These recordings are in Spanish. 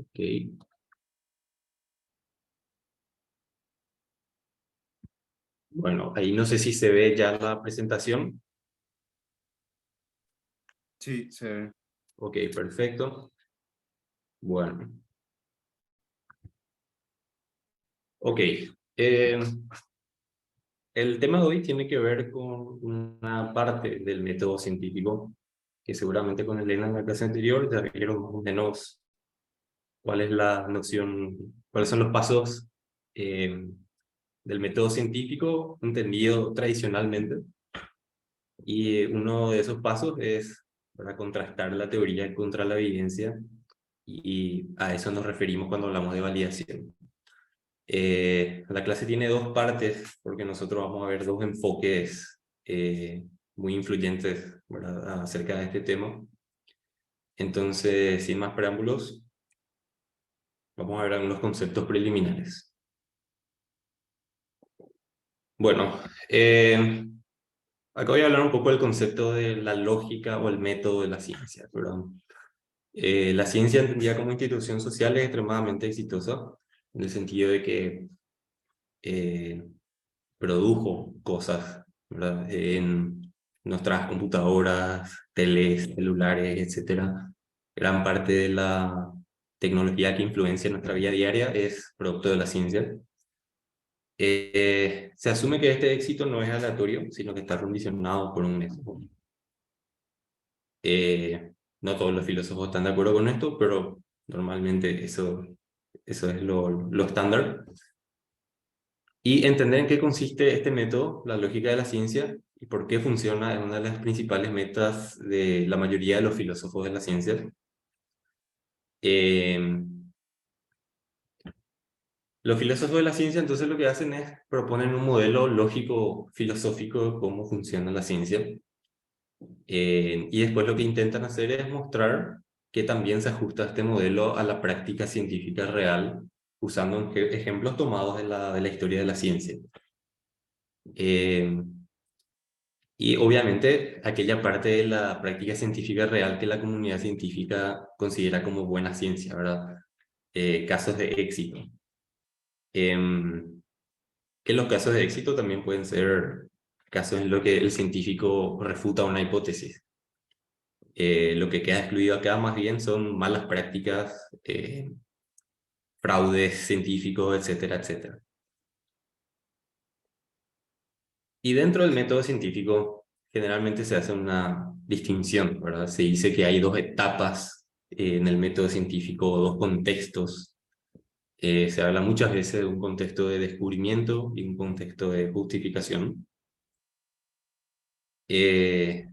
Ok. Bueno, ahí no sé si se ve ya la presentación. Sí, se ve. Ok, perfecto. Bueno, ok. Eh, el tema de hoy tiene que ver con una parte del método científico que seguramente con Elena en la clase anterior ya vieron más o menos cuál es la noción, cuáles son los pasos eh, del método científico entendido tradicionalmente. Y uno de esos pasos es para contrastar la teoría contra la evidencia, y a eso nos referimos cuando hablamos de validación. La clase tiene dos partes porque nosotros vamos a ver dos enfoques muy influyentes, ¿verdad?, acerca de este tema. Entonces, sin más preámbulos, vamos a ver algunos conceptos preliminares. Bueno, acá voy a hablar un poco del concepto de la lógica o el método de la ciencia, ¿verdad? La ciencia entendida como institución social es extremadamente exitosa en el sentido de que eh, produjo cosas, ¿verdad?, en nuestras computadoras, teles, celulares, etcétera. Gran parte de la tecnología que influencia nuestra vida diaria es producto de la ciencia. Se asume que este éxito no es aleatorio, sino que está condicionado por un método. No todos los filósofos están de acuerdo con esto, pero normalmente eso es lo estándar. Y entender en qué consiste este método, la lógica de la ciencia, y por qué funciona, es una de las principales metas de la mayoría de los filósofos de la ciencia. Eh, los filósofos de la ciencia entonces lo que hacen es proponer un modelo lógico filosófico de cómo funciona la ciencia. Y después lo que intentan hacer es mostrar que también se ajusta este modelo a la práctica científica real, usando ejemplos tomados de la historia de la ciencia. Eh, y obviamente aquella parte de la práctica científica real que la comunidad científica considera como buena ciencia, ¿verdad? Casos de éxito. Que los casos de éxito también pueden ser casos en los que el científico refuta una hipótesis. Lo que queda excluido acá más bien son malas prácticas, fraudes científicos, etcétera, etcétera. Y dentro del método científico generalmente se hace una distinción, ¿verdad? Se dice que hay dos etapas en el método científico, dos contextos. Se habla muchas veces de un contexto de descubrimiento y un contexto de justificación. Eh,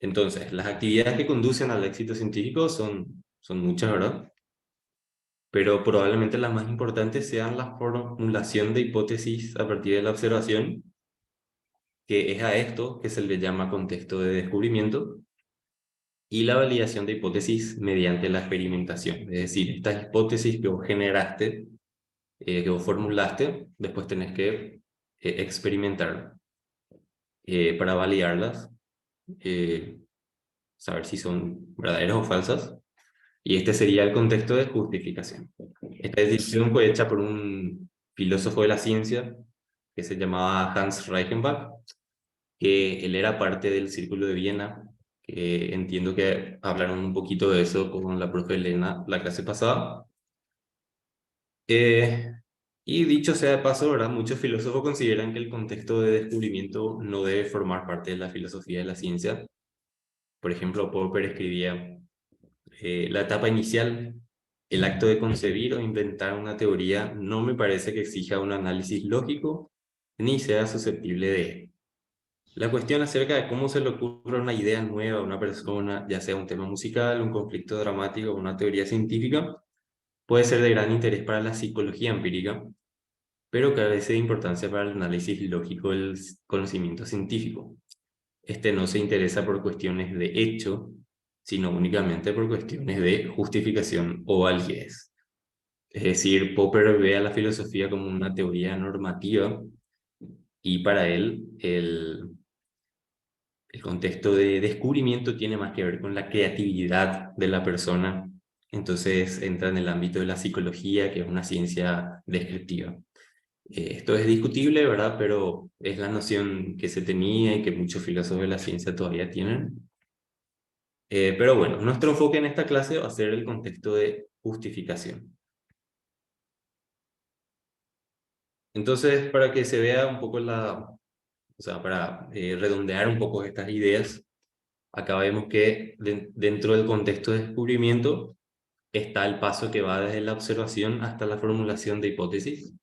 entonces, las actividades que conducen al éxito científico son muchas, ¿verdad? Pero probablemente las más importantes sean la formulación de hipótesis a partir de la observación, que es a esto que se le llama contexto de descubrimiento, y la validación de hipótesis mediante la experimentación. Es decir, estas hipótesis que vos generaste, que vos formulaste, después tenés que experimentar para validarlas, eh, saber si son verdaderas o falsas. Y este sería el contexto de justificación. Esta decisión fue hecha por un filósofo de la ciencia que se llamaba Hans Reichenbach, que él era parte del Círculo de Viena, que entiendo que hablaron un poquito de eso con la profe Elena la clase pasada. Eh, y dicho sea de paso, ¿verdad?, muchos filósofos consideran que el contexto de descubrimiento no debe formar parte de la filosofía de la ciencia. Por ejemplo, Popper escribía: la etapa inicial, el acto de concebir o inventar una teoría, no me parece que exija un análisis lógico ni sea susceptible de él. La cuestión acerca de cómo se le ocurre una idea nueva a una persona, ya sea un tema musical, un conflicto dramático o una teoría científica, puede ser de gran interés para la psicología empírica, pero carece de importancia para el análisis lógico del conocimiento científico. Este no se interesa por cuestiones de hecho, sino únicamente por cuestiones de justificación o validez. Es decir, Popper ve a la filosofía como una teoría normativa, y para él el contexto de descubrimiento tiene más que ver con la creatividad de la persona Entonces entra en el ámbito de la psicología, que es una ciencia descriptiva. Esto es discutible, ¿verdad? Pero es la noción que se tenía y que muchos filósofos de la ciencia todavía tienen. Pero bueno, nuestro enfoque en esta clase va a ser el contexto de justificación. Entonces, para que se vea un poco o sea, para redondear un poco estas ideas, acá vemos que dentro del contexto de descubrimiento está el paso que va desde la observación hasta la formulación de hipótesis.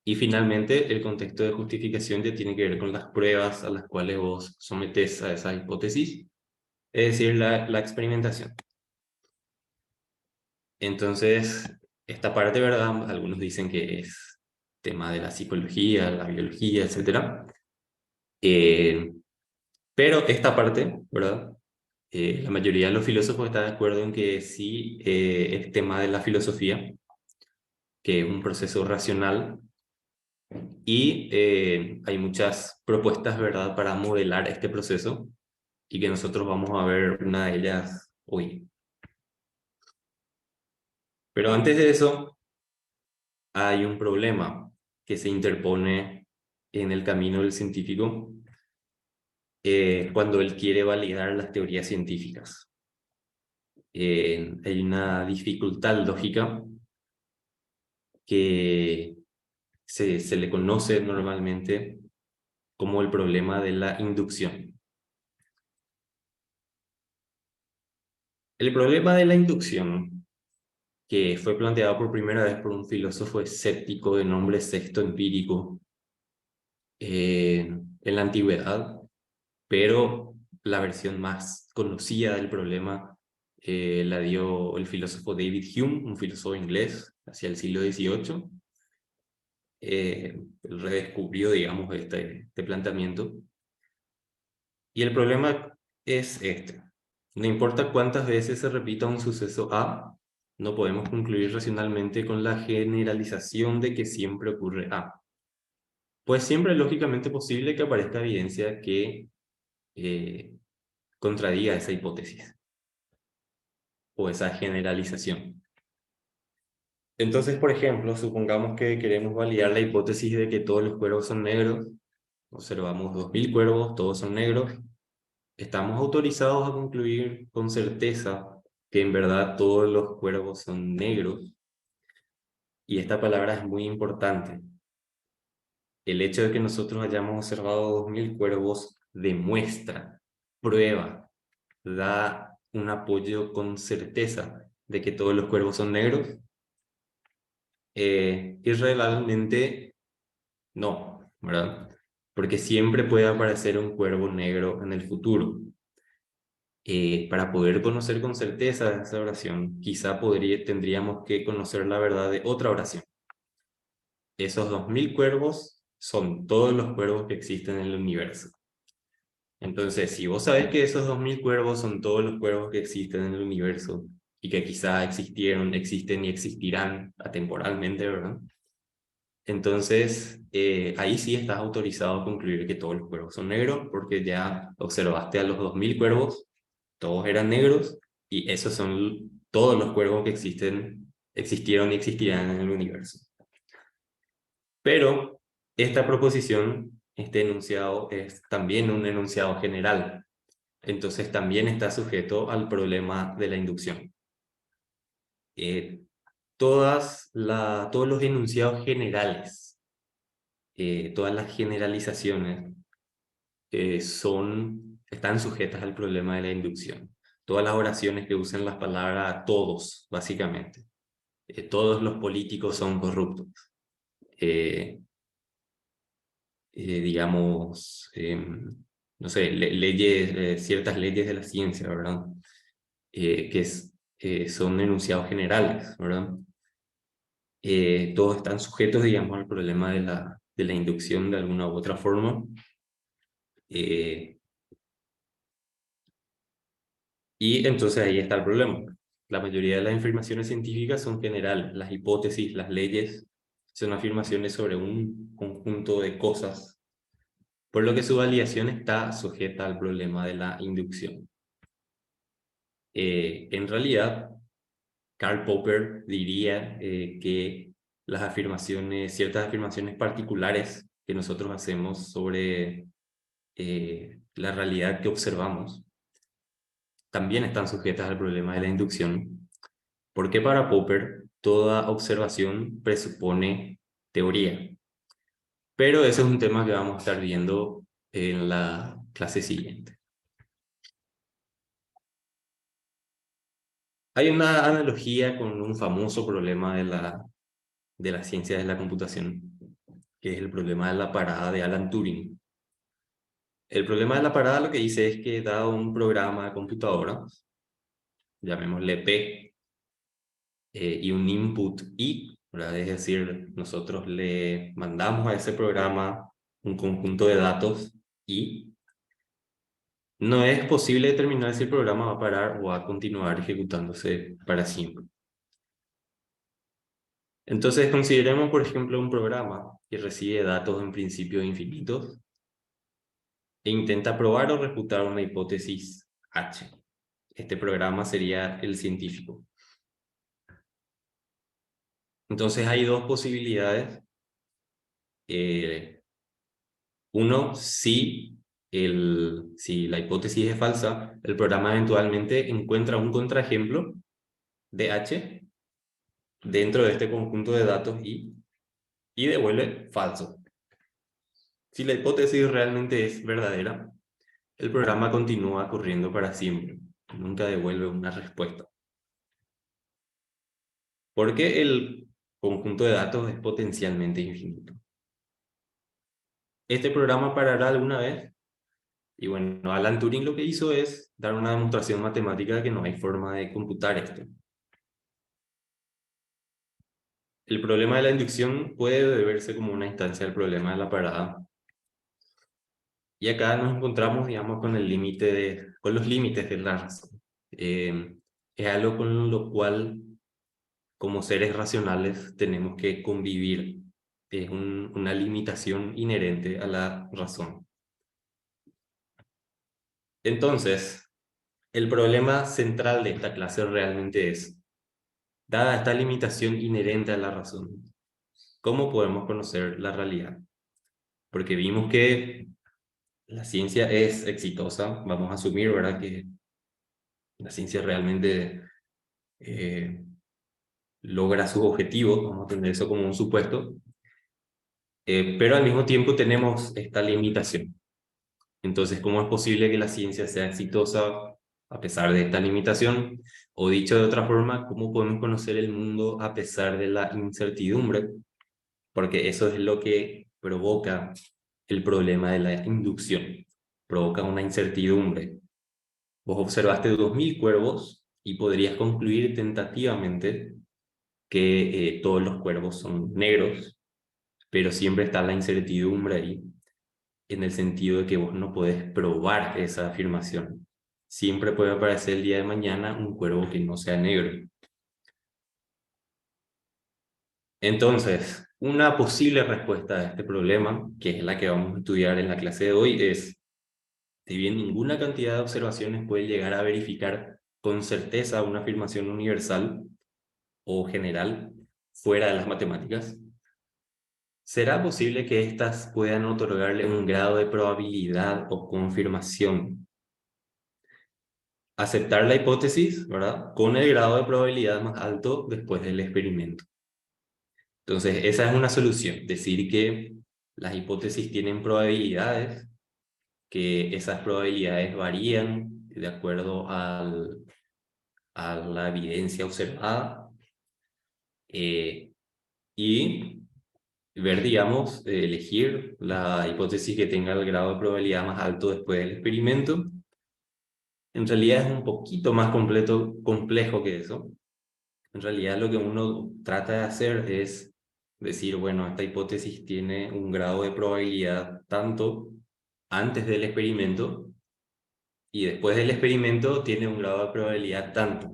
Y finalmente, el contexto de justificación ya tiene que ver con las pruebas a las cuales vos sometés a esa hipótesis, es decir, la experimentación. Entonces, esta parte, ¿verdad? Algunos dicen que es tema de la psicología, la biología, etcétera. Eh, pero esta parte, ¿verdad? La mayoría de los filósofos están de acuerdo en que sí es tema de la filosofía, que es un proceso racional y hay muchas propuestas, ¿verdad?, para modelar este proceso y que nosotros vamos a ver una de ellas hoy. Pero antes de eso, hay un problema que se interpone en el camino del científico cuando él quiere validar las teorías científicas. Hay una dificultad lógica que se le conoce normalmente como el problema de la inducción. El problema de la inducción, que fue planteado por primera vez por un filósofo escéptico de nombre Sexto Empírico en la antigüedad, pero la versión más conocida del problema la dio el filósofo David Hume, un filósofo inglés, hacia el siglo XVIII. Él redescubrió, digamos, este planteamiento. Y el problema es este. No importa cuántas veces se repita un suceso A, no podemos concluir racionalmente con la generalización de que siempre ocurre A. Pues siempre es lógicamente posible que aparezca evidencia que eh, contradiga esa hipótesis o esa generalización. Entonces, por ejemplo, supongamos que queremos validar la hipótesis de que todos los cuervos son negros. Observamos 2000 cuervos, todos son negros. Estamos autorizados a concluir con certeza que en verdad todos los cuervos son negros. Y esta palabra es muy importante. El hecho de que nosotros hayamos observado 2000 cuervos demuestra, prueba, da un apoyo con certeza de que todos los cuervos son negros. Y realmente no, ¿verdad? Porque siempre puede aparecer un cuervo negro en el futuro. Para poder conocer con certeza esa oración, quizá tendríamos que conocer la verdad de otra oración. Esos 2000 cuervos son todos los cuervos que existen en el universo. Entonces, si vos sabés que esos 2000 cuervos son todos los cuervos que existen en el universo y que quizá existieron, existen y existirán atemporalmente, ¿verdad? Entonces, ahí sí estás autorizado a concluir que todos los cuervos son negros porque ya observaste a los 2000 cuervos, todos eran negros y esos son todos los cuervos que existieron y existirán en el universo. Pero esta proposición, este enunciado, es también un enunciado general. Entonces también está sujeto al problema de la inducción. Eh, todos los enunciados generales, todas las generalizaciones están sujetas al problema de la inducción. Todas las oraciones que usan las palabras todos, básicamente. Todos los políticos son corruptos. Eh, digamos, no sé, ciertas leyes de la ciencia, ¿verdad? Son enunciados generales, ¿verdad? Todos están sujetos, digamos, al problema de la inducción de alguna u otra forma. Eh, y entonces ahí está el problema. La mayoría de las afirmaciones científicas son generales. Las hipótesis, las leyes, son afirmaciones sobre un conjunto de cosas, por lo que su validación está sujeta al problema de la inducción. En realidad, Karl Popper diría que ciertas afirmaciones particulares que nosotros hacemos sobre la realidad que observamos, también están sujetas al problema de la inducción, porque para Popper toda observación presupone teoría. Pero ese es un tema que vamos a estar viendo en la clase siguiente. Hay una analogía con un famoso problema de la ciencia de la computación, que es el problema de la parada de Alan Turing. El problema de la parada lo que dice es que dado un programa de computadora, llamémosle P, y un input I, ¿verdad? Es decir, nosotros le mandamos a ese programa un conjunto de datos y no es posible determinar si el programa va a parar o va a continuar ejecutándose para siempre. Entonces, consideremos, por ejemplo, un programa que recibe datos en principio infinitos e intenta probar o refutar una hipótesis H. Este programa sería el científico. Entonces, hay dos posibilidades. Uno, si la hipótesis es falsa, el programa eventualmente encuentra un contraejemplo de H dentro de este conjunto de datos y devuelve falso. Si la hipótesis realmente es verdadera, el programa continúa corriendo para siempre, nunca devuelve una respuesta. Porque el conjunto de datos es potencialmente infinito. Este programa parará alguna vez, y bueno, Alan Turing lo que hizo es dar una demostración matemática de que no hay forma de computar esto. El problema de la inducción puede deberse como una instancia del problema de la parada. Y acá nos encontramos, digamos, con los límites de la razón. Es algo con lo cual, como seres racionales, tenemos que convivir. Es una limitación inherente a la razón. Entonces, el problema central de esta clase realmente es, dada esta limitación inherente a la razón, ¿cómo podemos conocer la realidad? Porque vimos que la ciencia es exitosa, vamos a asumir, ¿verdad? Que la ciencia realmente logra sus objetivos, vamos a tener eso como un supuesto, pero al mismo tiempo tenemos esta limitación. Entonces, ¿cómo es posible que la ciencia sea exitosa a pesar de esta limitación? O dicho de otra forma, ¿cómo podemos conocer el mundo a pesar de la incertidumbre? Porque eso es lo que provoca el problema de la inducción, provoca una incertidumbre. Vos observaste 2000 cuervos y podrías concluir tentativamente que todos los cuervos son negros, pero siempre está la incertidumbre ahí, en el sentido de que vos no podés probar esa afirmación. Siempre puede aparecer el día de mañana un cuervo que no sea negro. Entonces, una posible respuesta a este problema, que es la que vamos a estudiar en la clase de hoy, es, si bien ninguna cantidad de observaciones puede llegar a verificar con certeza una afirmación universal o general fuera de las matemáticas, ¿será posible que éstas puedan otorgarle un grado de probabilidad o confirmación? Aceptar la hipótesis, ¿verdad? Con el grado de probabilidad más alto después del experimento. Entonces, esa es una solución, decir que las hipótesis tienen probabilidades, que esas probabilidades varían de acuerdo a la evidencia observada, y ver, digamos, elegir la hipótesis que tenga el grado de probabilidad más alto después del experimento. En realidad es un poquito más complejo que eso. En realidad lo que uno trata de hacer es decir, bueno, esta hipótesis tiene un grado de probabilidad tanto antes del experimento y después del experimento tiene un grado de probabilidad tanto.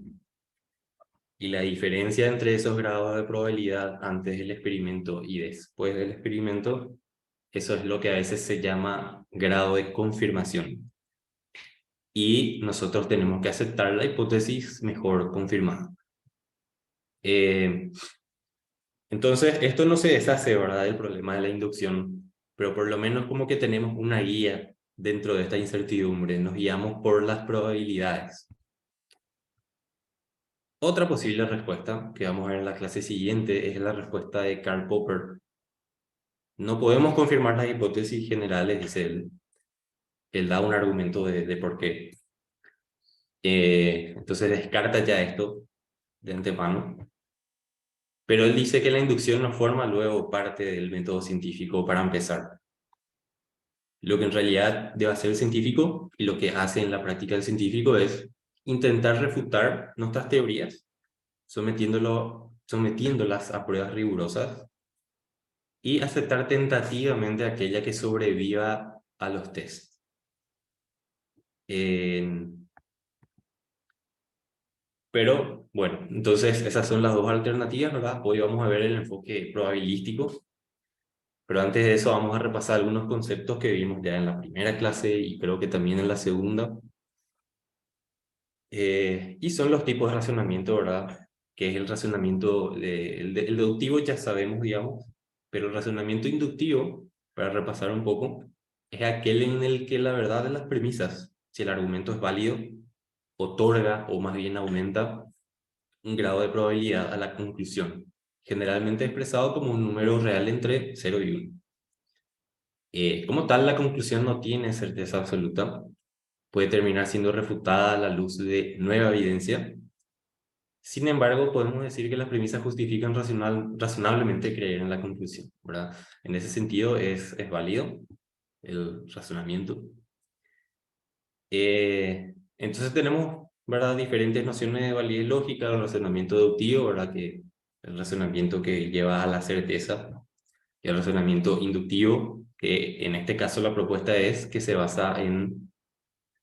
Y la diferencia entre esos grados de probabilidad antes del experimento y después del experimento, eso es lo que a veces se llama grado de confirmación. Y nosotros tenemos que aceptar la hipótesis mejor confirmada. Eh, entonces, esto no se deshace, ¿verdad?, del problema de la inducción, pero por lo menos como que tenemos una guía dentro de esta incertidumbre, nos guiamos por las probabilidades. Otra posible respuesta que vamos a ver en la clase siguiente es la respuesta de Karl Popper. No podemos confirmar las hipótesis generales, dice él. Él da un argumento de por qué. Entonces descarta ya esto de antemano. Pero él dice que la inducción no forma luego parte del método científico para empezar. Lo que en realidad debe hacer el científico y lo que hace en la práctica el científico es intentar refutar nuestras teorías, sometiéndolas a pruebas rigurosas y aceptar tentativamente aquella que sobreviva a los tests. Pero bueno, entonces esas son las dos alternativas, ¿verdad? Hoy vamos a ver el enfoque probabilístico, pero antes de eso vamos a repasar algunos conceptos que vimos ya en la primera clase y creo que también en la segunda. Y son los tipos de razonamiento, ¿verdad? Que es el razonamiento, el deductivo ya sabemos, digamos, pero el razonamiento inductivo, para repasar un poco, es aquel en el que la verdad de las premisas, si el argumento es válido, otorga o más bien aumenta un grado de probabilidad a la conclusión, generalmente expresado como un número real entre 0 y 1. Como tal, la conclusión no tiene certeza absoluta, puede terminar siendo refutada a la luz de nueva evidencia. Sin embargo, podemos decir que las premisas justifican razonablemente creer en la conclusión, ¿verdad? En ese sentido es válido el razonamiento. Entonces tenemos, ¿verdad?, diferentes nociones de validez lógica, el razonamiento deductivo, ¿verdad?, que el razonamiento que lleva a la certeza, y el razonamiento inductivo, que en este caso la propuesta es que se basa en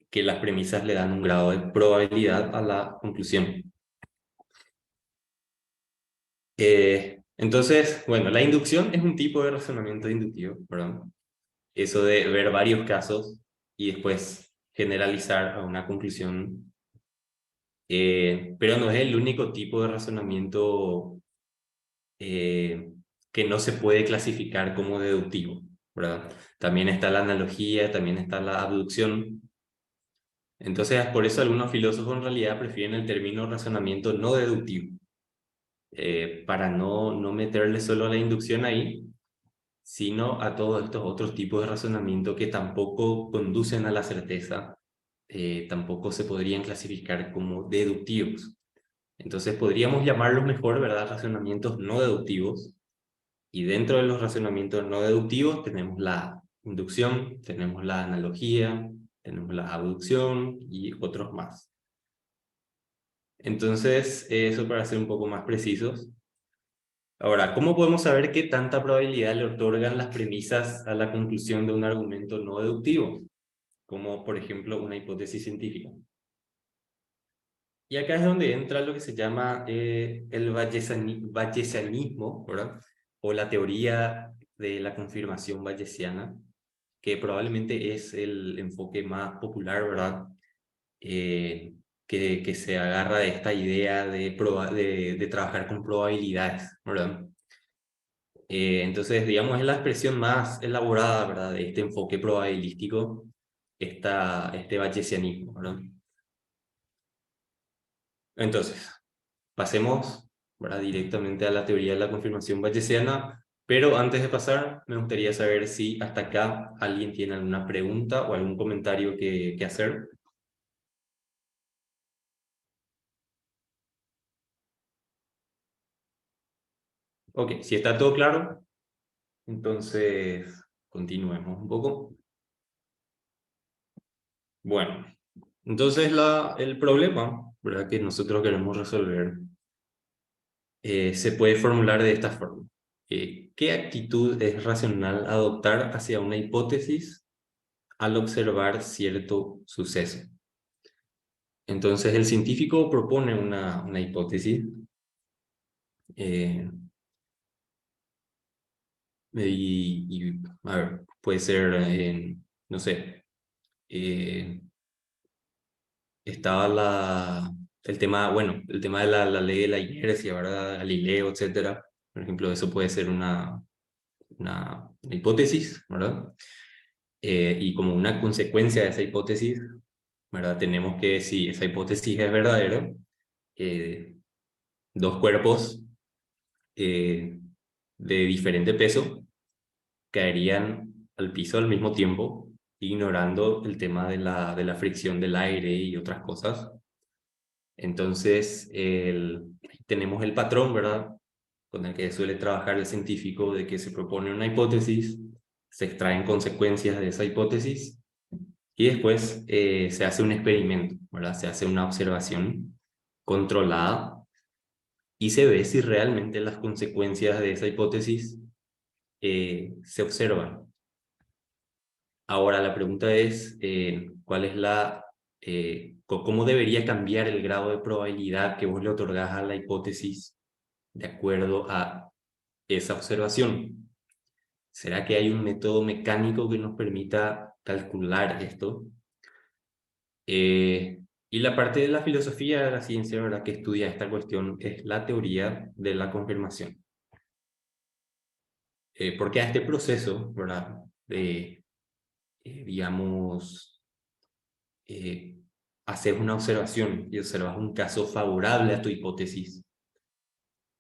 que las premisas le dan un grado de probabilidad a la conclusión. Entonces, bueno, la inducción es un tipo de razonamiento inductivo, ¿verdad? Eso de ver varios casos y después generalizar a una conclusión, pero no es el único tipo de razonamiento eh, que no se puede clasificar como deductivo, ¿verdad? También está la analogía, también está la abducción. Entonces, por eso algunos filósofos en realidad prefieren el término razonamiento no deductivo, para no meterle solo la inducción ahí, sino a todos estos otros tipos de razonamiento que tampoco conducen a la certeza, tampoco se podrían clasificar como deductivos. Entonces podríamos llamarlos mejor, ¿verdad?, razonamientos no deductivos. Y dentro de los razonamientos no deductivos tenemos la inducción, tenemos la analogía, tenemos la abducción y otros más. Entonces, eso para ser un poco más precisos. Ahora, ¿cómo podemos saber qué tanta probabilidad le otorgan las premisas a la conclusión de un argumento no deductivo? Como por ejemplo una hipótesis científica. Y acá es donde entra lo que se llama el bayesianismo, ¿verdad? O la teoría de la confirmación bayesiana, que probablemente es el enfoque más popular, ¿verdad? Eh, que se agarra de esta idea de trabajar con probabilidades, ¿verdad? Entonces, digamos, es la expresión más elaborada, ¿verdad?, de este enfoque probabilístico, este bayesianismo, ¿verdad? Entonces, pasemos, ¿verdad?, directamente a la teoría de la confirmación bayesiana, pero antes de pasar, me gustaría saber si hasta acá alguien tiene alguna pregunta o algún comentario que hacer. Ok, si está todo claro, entonces continuemos un poco. Bueno, entonces el problema, ¿verdad?, que nosotros queremos resolver se puede formular de esta forma. ¿Qué actitud es racional adoptar hacia una hipótesis al observar cierto suceso? Entonces, el científico propone una hipótesis eh, a ver, puede ser, no sé, eh, estaba El tema, bueno, el tema de la ley de la inercia, ¿verdad? Galileo, etcétera. Por ejemplo, eso puede ser una hipótesis, ¿verdad? Y como una consecuencia de esa hipótesis, ¿verdad? Tenemos que, si esa hipótesis es verdadera, eh, dos cuerpos eh, de diferente peso caerían al piso al mismo tiempo, ignorando el tema de la fricción del aire y otras cosas. Entonces, tenemos el patrón, ¿verdad? Con el que suele trabajar el científico, de que se propone una hipótesis, se extraen consecuencias de esa hipótesis y después se hace un experimento, ¿verdad? Se hace una observación controlada y se ve si realmente las consecuencias de esa hipótesis se observan. Ahora, la pregunta es, ¿cuál es cómo debería cambiar el grado de probabilidad que vos le otorgás a la hipótesis de acuerdo a esa observación? ¿Será que hay un método mecánico que nos permita calcular esto? Y la parte de la filosofía de la ciencia, ¿verdad?, que estudia esta cuestión es la teoría de la confirmación. Porque a este proceso, ¿verdad?, de, digamos, eh, hacer una observación y observas un caso favorable a tu hipótesis,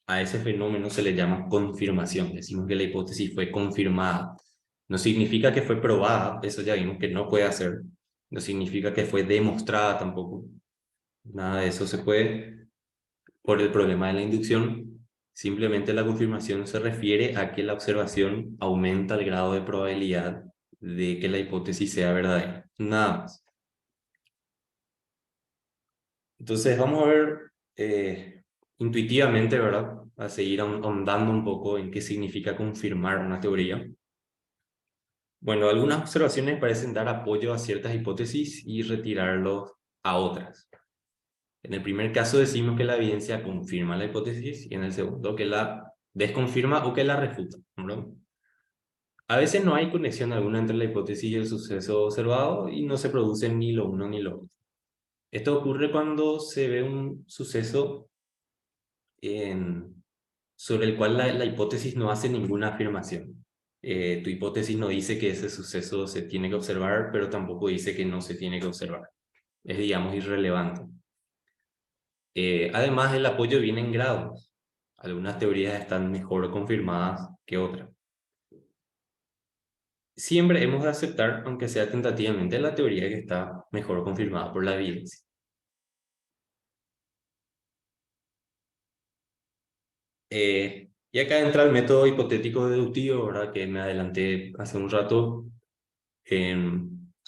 a ese fenómeno se le llama confirmación. Decimos que la hipótesis fue confirmada. No significa que fue probada, eso ya vimos que no puede hacer. No significa que fue demostrada tampoco. Nada de eso se puede por el problema de la inducción. Simplemente la confirmación se refiere a que la observación aumenta el grado de probabilidad de que la hipótesis sea verdadera. Nada más. Entonces vamos a ver intuitivamente, ¿verdad? A seguir ahondando un poco en qué significa confirmar una teoría. Bueno, algunas observaciones parecen dar apoyo a ciertas hipótesis y retirarlos a otras. En el primer caso decimos que la evidencia confirma la hipótesis y en el segundo que la desconfirma o que la refuta, ¿verdad? A veces no hay conexión alguna entre la hipótesis y el suceso observado y no se produce ni lo uno ni lo otro. Esto ocurre cuando se ve un suceso sobre el cual la hipótesis no hace ninguna afirmación. Tu hipótesis no dice que ese suceso se tiene que observar, pero tampoco dice que no se tiene que observar. Es, digamos, irrelevante. Además, el apoyo viene en grados. Algunas teorías están mejor confirmadas que otras. Siempre hemos de aceptar, aunque sea tentativamente, la teoría que está mejor confirmada por la evidencia. Y acá entra el método hipotético deductivo, ¿verdad?, que me adelanté hace un rato.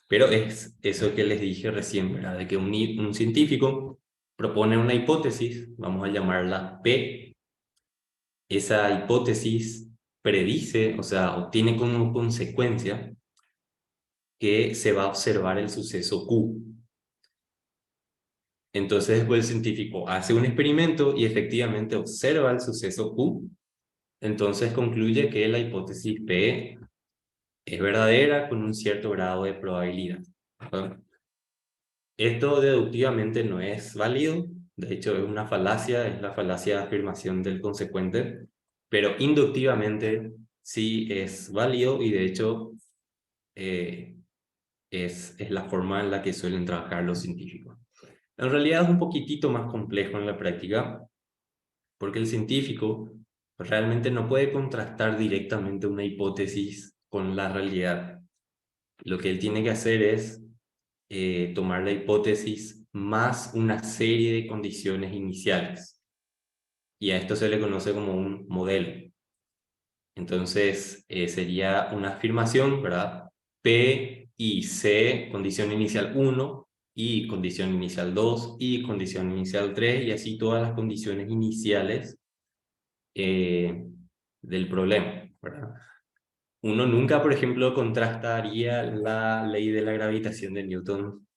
Pero es eso que les dije recién, ¿verdad? De que un científico propone una hipótesis, vamos a llamarla P. Esa hipótesis predice, o sea, obtiene como consecuencia que se va a observar el suceso Q. Entonces después el científico hace un experimento y efectivamente observa el suceso Q. Entonces concluye que la hipótesis P es verdadera con un cierto grado de probabilidad, ¿verdad? Esto deductivamente no es válido, de hecho es una falacia, es la falacia de afirmación del consecuente, pero inductivamente sí es válido y de hecho eh, es la forma en la que suelen trabajar los científicos. En realidad es un poquitito más complejo en la práctica, porque el científico realmente no puede contrastar directamente una hipótesis con la realidad. Lo que él tiene que hacer es tomar la hipótesis más una serie de condiciones iniciales. Y a esto se le conoce como un modelo. Entonces, sería una afirmación, ¿verdad? P y C, condición inicial 1, y condición inicial 2, y condición inicial 3, y así todas las condiciones iniciales eh, del problema, ¿verdad? Uno nunca, por ejemplo, contrastaría la ley de la gravitación de Newton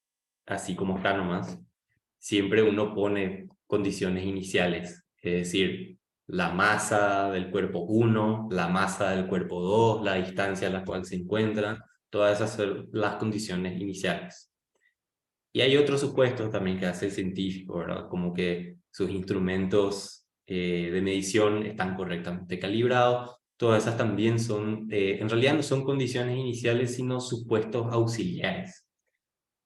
así como está nomás. Siempre uno pone condiciones iniciales, es decir, la masa del cuerpo 1, la masa del cuerpo 2, la distancia a la cual se encuentra, todas esas son las condiciones iniciales. Y hay otros supuestos también que hace el científico, ¿verdad? Como que sus instrumentos de medición están correctamente calibrados. Todas esas también son, en realidad no son condiciones iniciales, sino supuestos auxiliares.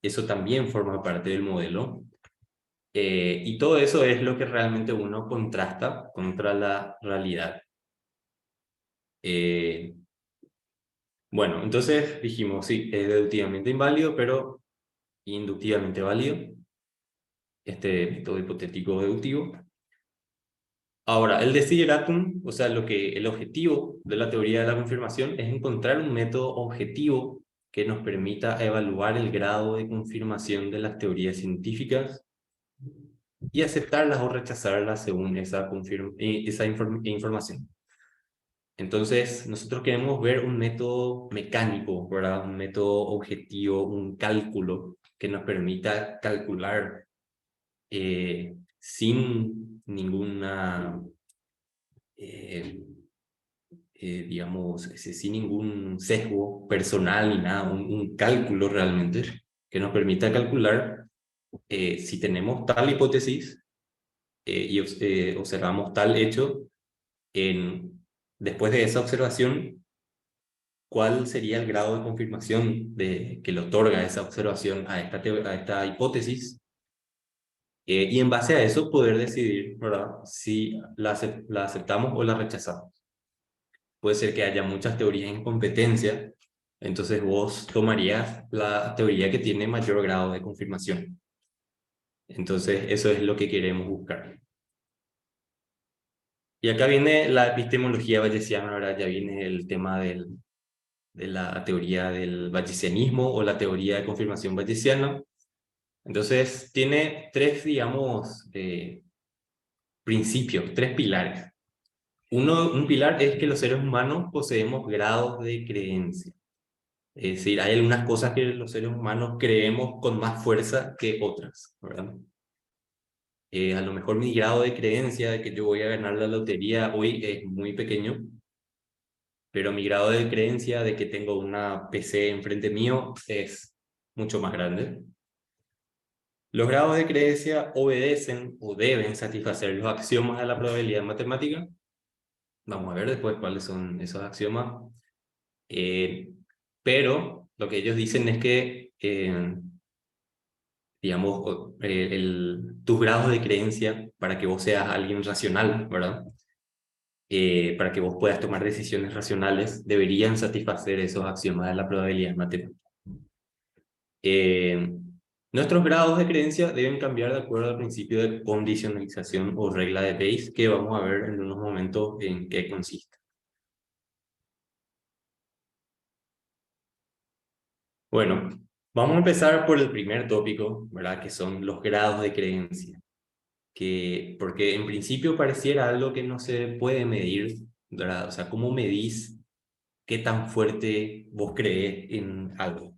Eso también forma parte del modelo. Y todo eso es lo que realmente uno contrasta contra la realidad. Eh, bueno, entonces dijimos, sí, es deductivamente inválido, pero inductivamente válido, este método hipotético deductivo. Ahora, el desideratum, o sea, el objetivo de la teoría de la confirmación es encontrar un método objetivo que nos permita evaluar el grado de confirmación de las teorías científicas y aceptarlas o rechazarlas según esa información. Entonces, nosotros queremos ver un método mecánico, ¿verdad? Un método objetivo, un cálculo que nos permita calcular sin ninguna, eh, digamos, sin ningún sesgo personal ni nada, un cálculo realmente que nos permita calcular si tenemos tal hipótesis y observamos tal hecho, después de esa observación, cuál sería el grado de confirmación que le otorga esa observación a esta hipótesis, y en base a eso poder decidir, ¿verdad? Si la aceptamos o la rechazamos. Puede ser que haya muchas teorías en competencia, entonces vos tomarías la teoría que tiene mayor grado de confirmación. Entonces eso es lo que queremos buscar. Y acá viene la epistemología bayesiana, ¿verdad? Ya viene el tema de la teoría del bayesianismo o la teoría de confirmación bayesiana. Entonces, tiene tres, digamos, principios, tres pilares. Un pilar es que los seres humanos poseemos grados de creencia. Es decir, hay algunas cosas que los seres humanos creemos con más fuerza que otras, ¿verdad? A lo mejor mi grado de creencia de que yo voy a ganar la lotería hoy es muy pequeño, pero mi grado de creencia de que tengo una PC enfrente mío es mucho más grande. Los grados de creencia obedecen o deben satisfacer los axiomas de la probabilidad matemática. Vamos a ver después cuáles son esos axiomas. Eh, pero lo que ellos dicen es que, digamos, tus grados de creencia para que vos seas alguien racional, ¿verdad? Para que vos puedas tomar decisiones racionales, deberían satisfacer esos axiomas de la probabilidad matemática. Eh, Nuestros grados de creencia deben cambiar de acuerdo al principio de condicionalización o regla de Bayes, que vamos a ver en unos momentos en qué consiste. Bueno, vamos a empezar por el primer tópico, ¿verdad? Que son los grados de creencia. Porque en principio pareciera algo que no se puede medir, ¿verdad? O sea, ¿cómo medís qué tan fuerte vos crees en algo?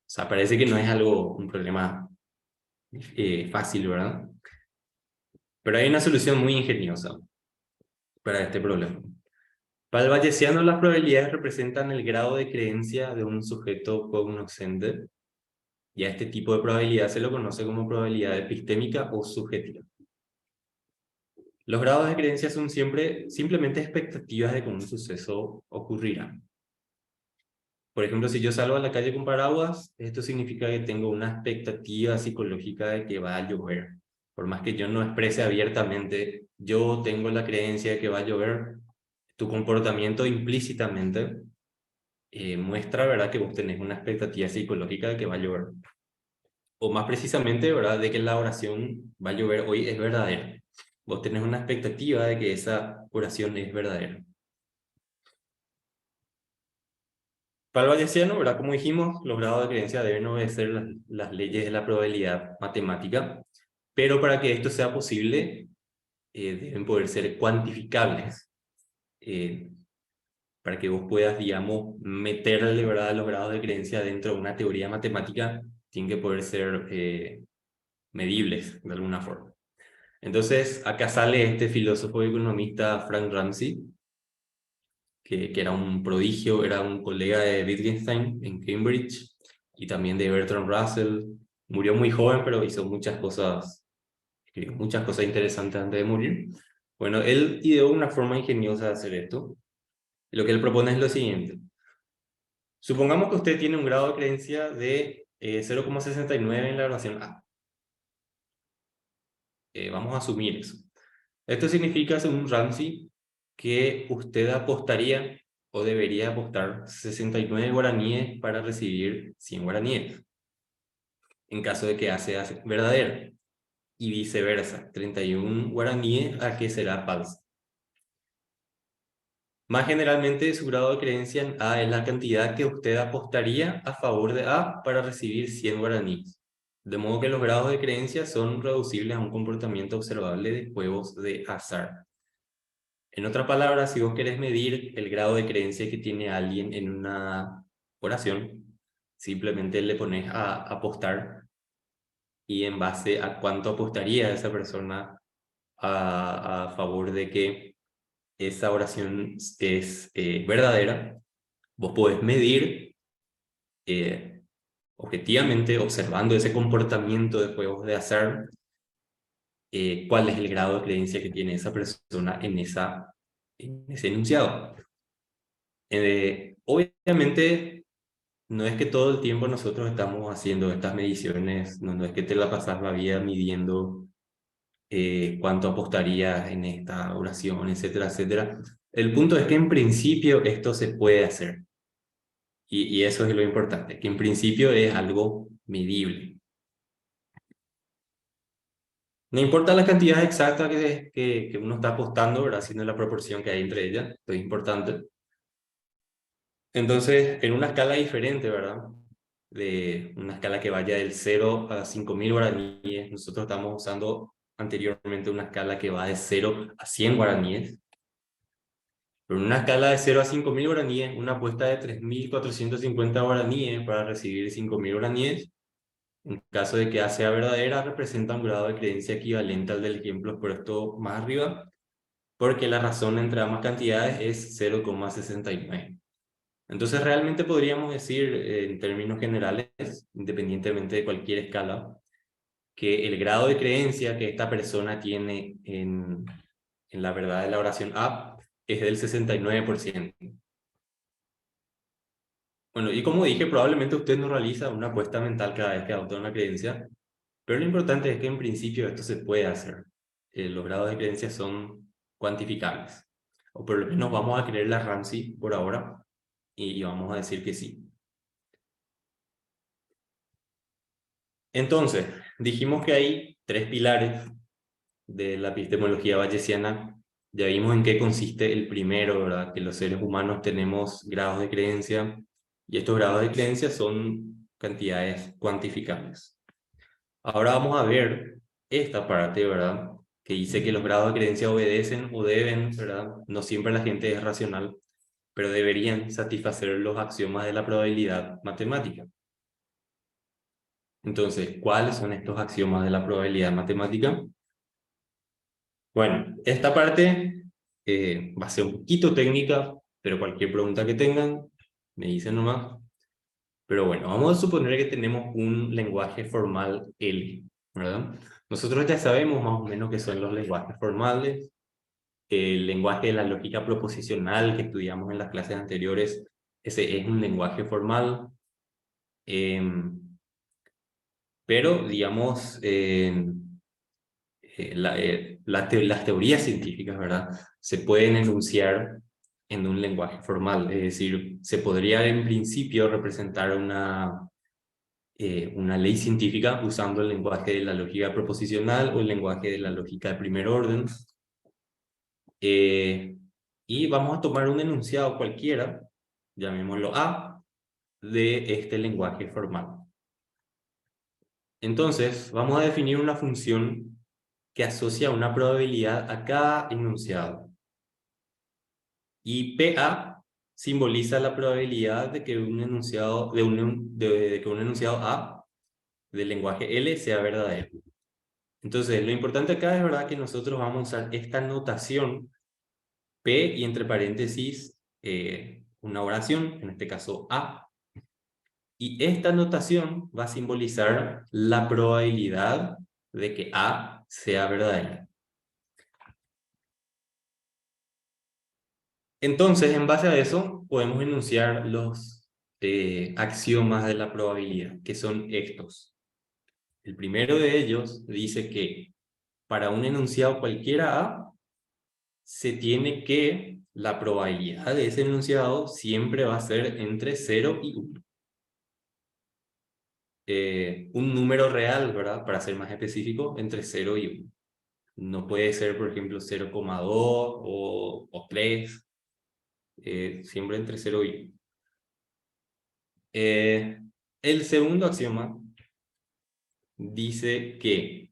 O sea, parece que no es un problema fácil, ¿verdad? Pero hay una solución muy ingeniosa para este problema. Para el bayesiano, las probabilidades representan el grado de creencia de un sujeto cognoscente, y a este tipo de probabilidad se lo conoce como probabilidad epistémica o subjetiva. Los grados de creencia son simplemente expectativas de que un suceso ocurrirá. Por ejemplo, si yo salgo a la calle con paraguas, esto significa que tengo una expectativa psicológica de que va a llover. Por más que yo no exprese abiertamente, yo tengo la creencia de que va a llover, tu comportamiento implícitamente muestra, ¿verdad?, que vos tenés una expectativa psicológica de que va a llover. O más precisamente, ¿verdad?, de que la oración va a llover hoy es verdadera. Vos tenés una expectativa de que esa oración es verdadera. Para el bayesiano, ¿verdad?, como dijimos, los grados de creencia deben obedecer las leyes de la probabilidad matemática, pero para que esto sea posible, deben poder ser cuantificables. Eh, para que vos puedas, digamos, meterle, ¿verdad?, los grados de creencia dentro de una teoría matemática, tienen que poder ser medibles de alguna forma. Entonces, acá sale este filósofo y economista Frank Ramsey, que era un prodigio, era un colega de Wittgenstein en Cambridge, y también de Bertrand Russell. Murió muy joven, pero hizo escribió muchas cosas interesantes antes de morir. Bueno, él ideó una forma ingeniosa de hacer esto. Lo que él propone es lo siguiente. Supongamos que usted tiene un grado de creencia de 0,69 en la evaluación A. Vamos a asumir eso. Esto significa, según Ramsey, que usted apostaría o debería apostar 69 guaraníes para recibir 100 guaraníes, en caso de que A sea verdadera, y viceversa, 31 guaraníes a que será falsa. Más generalmente, su grado de creencia en A es la cantidad que usted apostaría a favor de A para recibir 100 guaraníes. De modo que los grados de creencia son reducibles a un comportamiento observable de juegos de azar. En otras palabras, si vos querés medir el grado de creencia que tiene alguien en una oración, simplemente le pones a apostar y en base a cuánto apostaría esa persona a favor de que esa oración es verdadera, vos podés medir objetivamente, observando ese comportamiento de juegos de azar, cuál es el grado de creencia que tiene esa persona en ese enunciado. Obviamente, no es que todo el tiempo nosotros estamos haciendo estas mediciones, no es que te la pasas la vida midiendo cuánto apostarías en esta oración, etcétera, etcétera. El punto es que en principio esto se puede hacer. Y eso es lo importante, que en principio es algo medible. No importa la cantidad exacta que uno está apostando, ¿verdad? Sino la proporción que hay entre ellas, esto es importante. Entonces, en una escala diferente, ¿verdad? De una escala que vaya del 0 a 5.000 guaraníes, nosotros estamos usando anteriormente una escala que va de 0 a 100 guaraníes. Pero en una escala de 0 a 5.000 guaraníes, una apuesta de 3.450 guaraníes para recibir 5.000 guaraníes, en caso de que A sea verdadera, representa un grado de creencia equivalente al del ejemplo expuesto más arriba, porque la razón entre ambas cantidades es 0,69. Entonces realmente podríamos decir, en términos generales, independientemente de cualquier escala, que el grado de creencia que esta persona tiene en la verdad de la oración A es del 69%. Bueno, y como dije, probablemente usted no realiza una apuesta mental cada vez que adopta una creencia, pero lo importante es que en principio esto se puede hacer. Los grados de creencia son cuantificables, o por lo menos vamos a creer la Ramsey por ahora y vamos a decir que sí. Entonces, dijimos que hay tres pilares de la epistemología bayesiana. Ya vimos en qué consiste el primero, ¿verdad? Que los seres humanos tenemos grados de creencia y estos grados de creencia son cantidades cuantificables. Ahora vamos a ver esta parte, ¿verdad? Que dice que los grados de creencia obedecen o deben, ¿verdad? No siempre la gente es racional, pero deberían satisfacer los axiomas de la probabilidad matemática. Entonces, ¿cuáles son estos axiomas de la probabilidad matemática? Bueno, esta parte va a ser un poquito técnica, pero cualquier pregunta que tengan, me dicen nomás. Pero bueno, vamos a suponer que tenemos un lenguaje formal L, ¿verdad? Nosotros ya sabemos más o menos qué son los lenguajes formales. El lenguaje de la lógica proposicional que estudiamos en las clases anteriores, ese es un lenguaje formal. Pero, digamos, las teorías científicas, ¿verdad? Se pueden enunciar en un lenguaje formal, es decir, se podría en principio representar una ley científica usando el lenguaje de la lógica proposicional o el lenguaje de la lógica de primer orden. Y vamos a tomar un enunciado cualquiera, llamémoslo A, de este lenguaje formal. Entonces, vamos a definir una función que asocia una probabilidad a cada enunciado. Y PA simboliza la probabilidad de que un enunciado, de que un enunciado A del lenguaje L sea verdadero. Entonces, lo importante acá es verdad que nosotros vamos a usar esta notación P y entre paréntesis una oración, en este caso A. Y esta notación va a simbolizar la probabilidad de que A sea verdadera. Entonces, en base a eso, podemos enunciar los axiomas de la probabilidad, que son estos. El primero de ellos dice que para un enunciado cualquiera A, se tiene que la probabilidad de ese enunciado siempre va a ser entre 0 y 1. Un número real, ¿verdad? Para ser más específico, entre 0 y 1. No puede ser, por ejemplo, 0,2 o 3, siempre entre 0 y 1. El segundo axioma dice que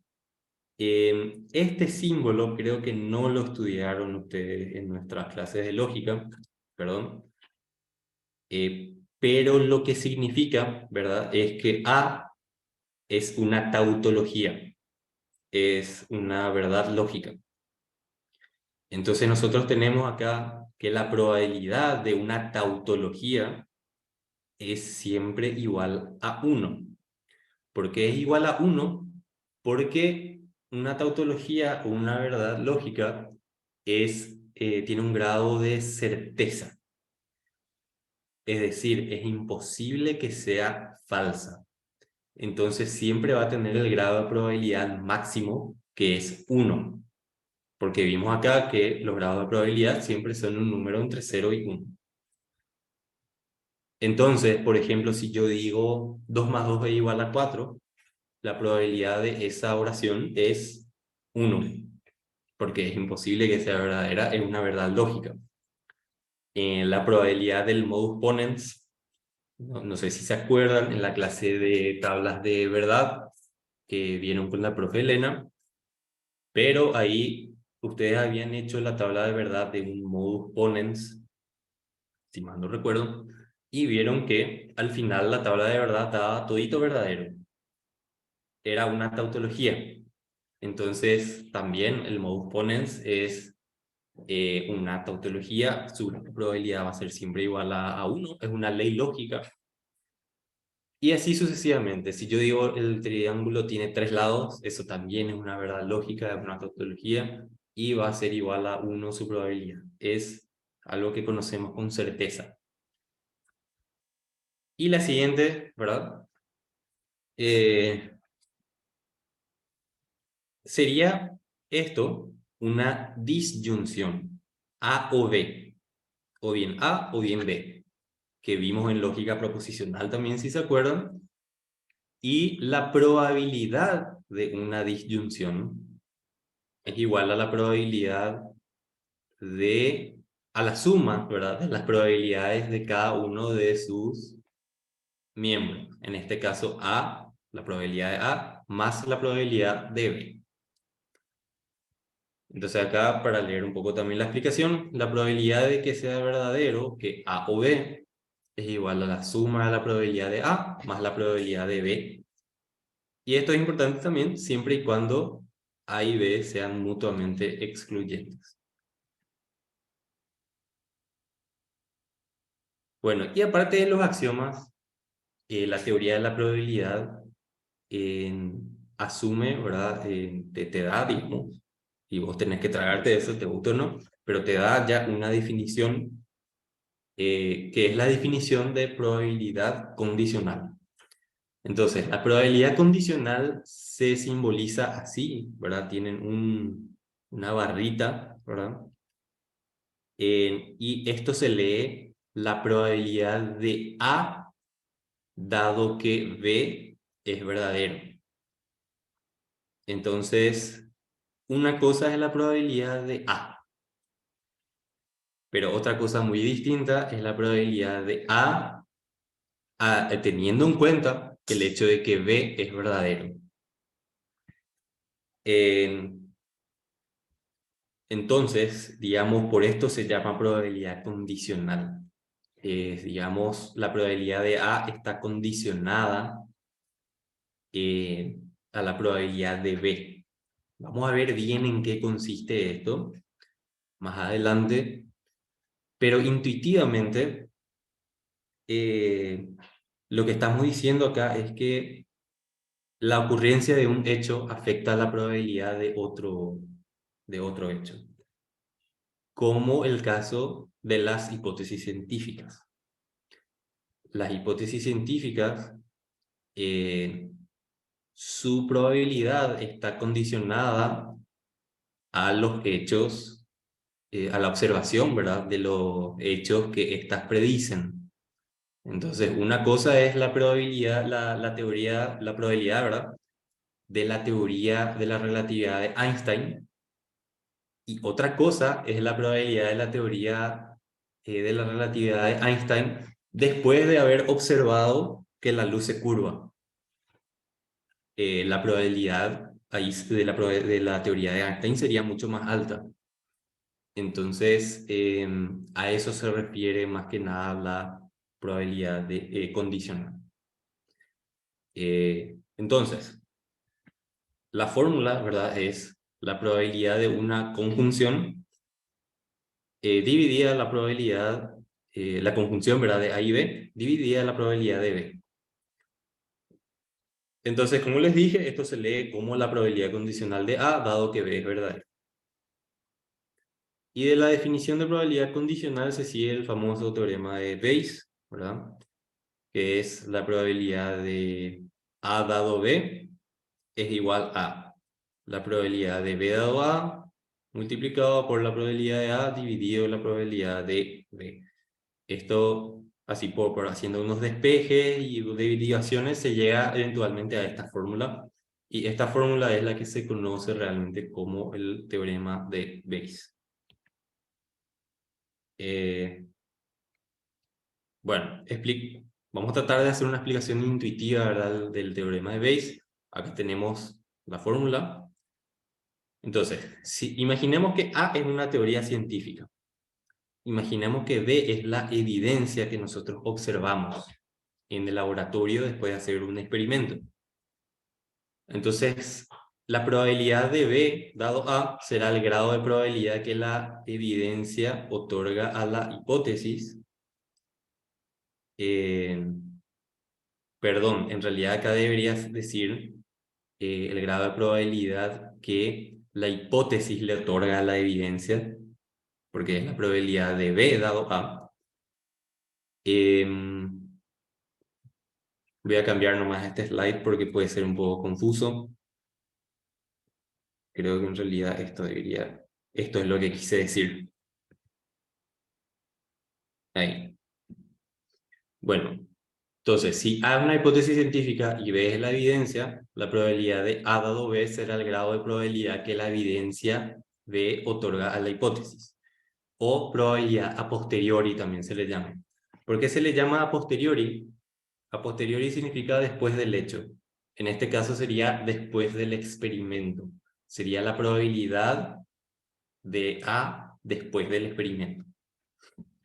este símbolo creo que no lo estudiaron ustedes en nuestras clases de lógica, perdón, pero lo que significa, ¿verdad? Es que A es una tautología, es una verdad lógica. Entonces nosotros tenemos acá que la probabilidad de una tautología es siempre igual a 1. ¿Por qué es igual a 1? Porque una tautología o una verdad lógica tiene un grado de certeza. Es decir, es imposible que sea falsa. Entonces siempre va a tener el grado de probabilidad máximo, que es 1. Porque vimos acá que los grados de probabilidad siempre son un número entre 0 y 1. Entonces, por ejemplo, si yo digo 2 más 2 es igual a 4, la probabilidad de esa oración es 1, porque es imposible que sea verdadera, es una verdad lógica. La probabilidad del modus ponens, no sé si se acuerdan, en la clase de tablas de verdad que vieron con la profe Elena, pero ahí ustedes habían hecho la tabla de verdad de un modus ponens, si mal no recuerdo, y vieron que al final la tabla de verdad daba todito verdadero. Era una tautología. Entonces, también el modus ponens es una tautología, su probabilidad va a ser siempre igual a 1, es una ley lógica. Y así sucesivamente. Si yo digo el triángulo tiene 3 lados, eso también es una verdad lógica, es una tautología, y va a ser igual a 1 su probabilidad. Es algo que conocemos con certeza. Y la siguiente, ¿verdad? Sería esto una disyunción, A o B, o bien A o bien B, que vimos en lógica proposicional también, si se acuerdan. Y la probabilidad de una disyunción es igual a la probabilidad a la suma, ¿verdad? De las probabilidades de cada uno de sus miembros. En este caso, A, la probabilidad de A, más la probabilidad de B. Entonces acá, para leer un poco también la explicación, la probabilidad de que sea verdadero, que A o B, es igual a la suma de la probabilidad de A más la probabilidad de B. Y esto es importante también siempre y cuando A y B sean mutuamente excluyentes. Bueno, y aparte de los axiomas, la teoría de la probabilidad asume, ¿verdad? Te da, digamos, y vos tenés que tragarte eso, te gusta o no, pero te da ya una definición que es la definición de probabilidad condicional. Entonces, la probabilidad condicional se simboliza así, ¿verdad? Tienen una barrita, ¿verdad? Y esto se lee la probabilidad de A dado que B es verdadero. Entonces, una cosa es la probabilidad de A, pero otra cosa muy distinta es la probabilidad de teniendo en cuenta el hecho de que B es verdadero. Entonces, digamos, por esto se llama probabilidad condicional. Digamos, la probabilidad de A está condicionada eh, a la probabilidad de B. Vamos a ver bien en qué consiste esto más adelante, pero intuitivamente Lo que estamos diciendo acá es que la ocurrencia de un hecho afecta la probabilidad de otro hecho, como el caso de las hipótesis científicas. Las hipótesis científicas, eh, su probabilidad está condicionada a los hechos, a la observación, ¿verdad? De los hechos que éstas predicen. Entonces, una cosa es la probabilidad, la teoría, la probabilidad, ¿verdad? De la teoría de la relatividad de Einstein, y otra cosa es la probabilidad de la teoría de la relatividad de Einstein después de haber observado que la luz se curva. La probabilidad ahí de la teoría de Einstein sería mucho más alta. Entonces, a eso se refiere más que nada la probabilidad de, condicional. Entonces, la fórmula, ¿verdad? Es la probabilidad de una conjunción dividida la probabilidad, la conjunción, ¿verdad? De A y B, dividida la probabilidad de B. Entonces, como les dije, esto se lee como la probabilidad condicional de A, dado que B es verdadero. Y de la definición de probabilidad condicional se sigue el famoso teorema de Bayes, ¿verdad? Que es la probabilidad de A dado B es igual a la probabilidad de B dado A multiplicado por la probabilidad de A dividido la probabilidad de B. Esto, así por haciendo unos despejes y derivaciones, se llega eventualmente a esta fórmula. Y esta fórmula es la que se conoce realmente como el teorema de Bayes. Bueno, vamos a tratar de hacer una explicación intuitiva, ¿verdad? Del teorema de Bayes. Aquí tenemos la fórmula. Entonces, si imaginemos que A es una teoría científica, imaginemos que B es la evidencia que nosotros observamos en el laboratorio después de hacer un experimento. Entonces, la probabilidad de B dado A será el grado de probabilidad que la evidencia otorga a la hipótesis. Perdón, en realidad acá deberías decir el grado de probabilidad que la hipótesis le otorga a la evidencia, porque es la probabilidad de B dado A. Voy a cambiar nomás este slide porque puede ser un poco confuso. Creo que en realidad esto es lo que quise decir. Ahí. Bueno, entonces, si A es una hipótesis científica y B es la evidencia, la probabilidad de A dado B será el grado de probabilidad que la evidencia B otorga a la hipótesis. O probabilidad a posteriori también se le llama. ¿Por qué se le llama a posteriori? A posteriori significa después del hecho. En este caso sería después del experimento. Sería la probabilidad de A después del experimento.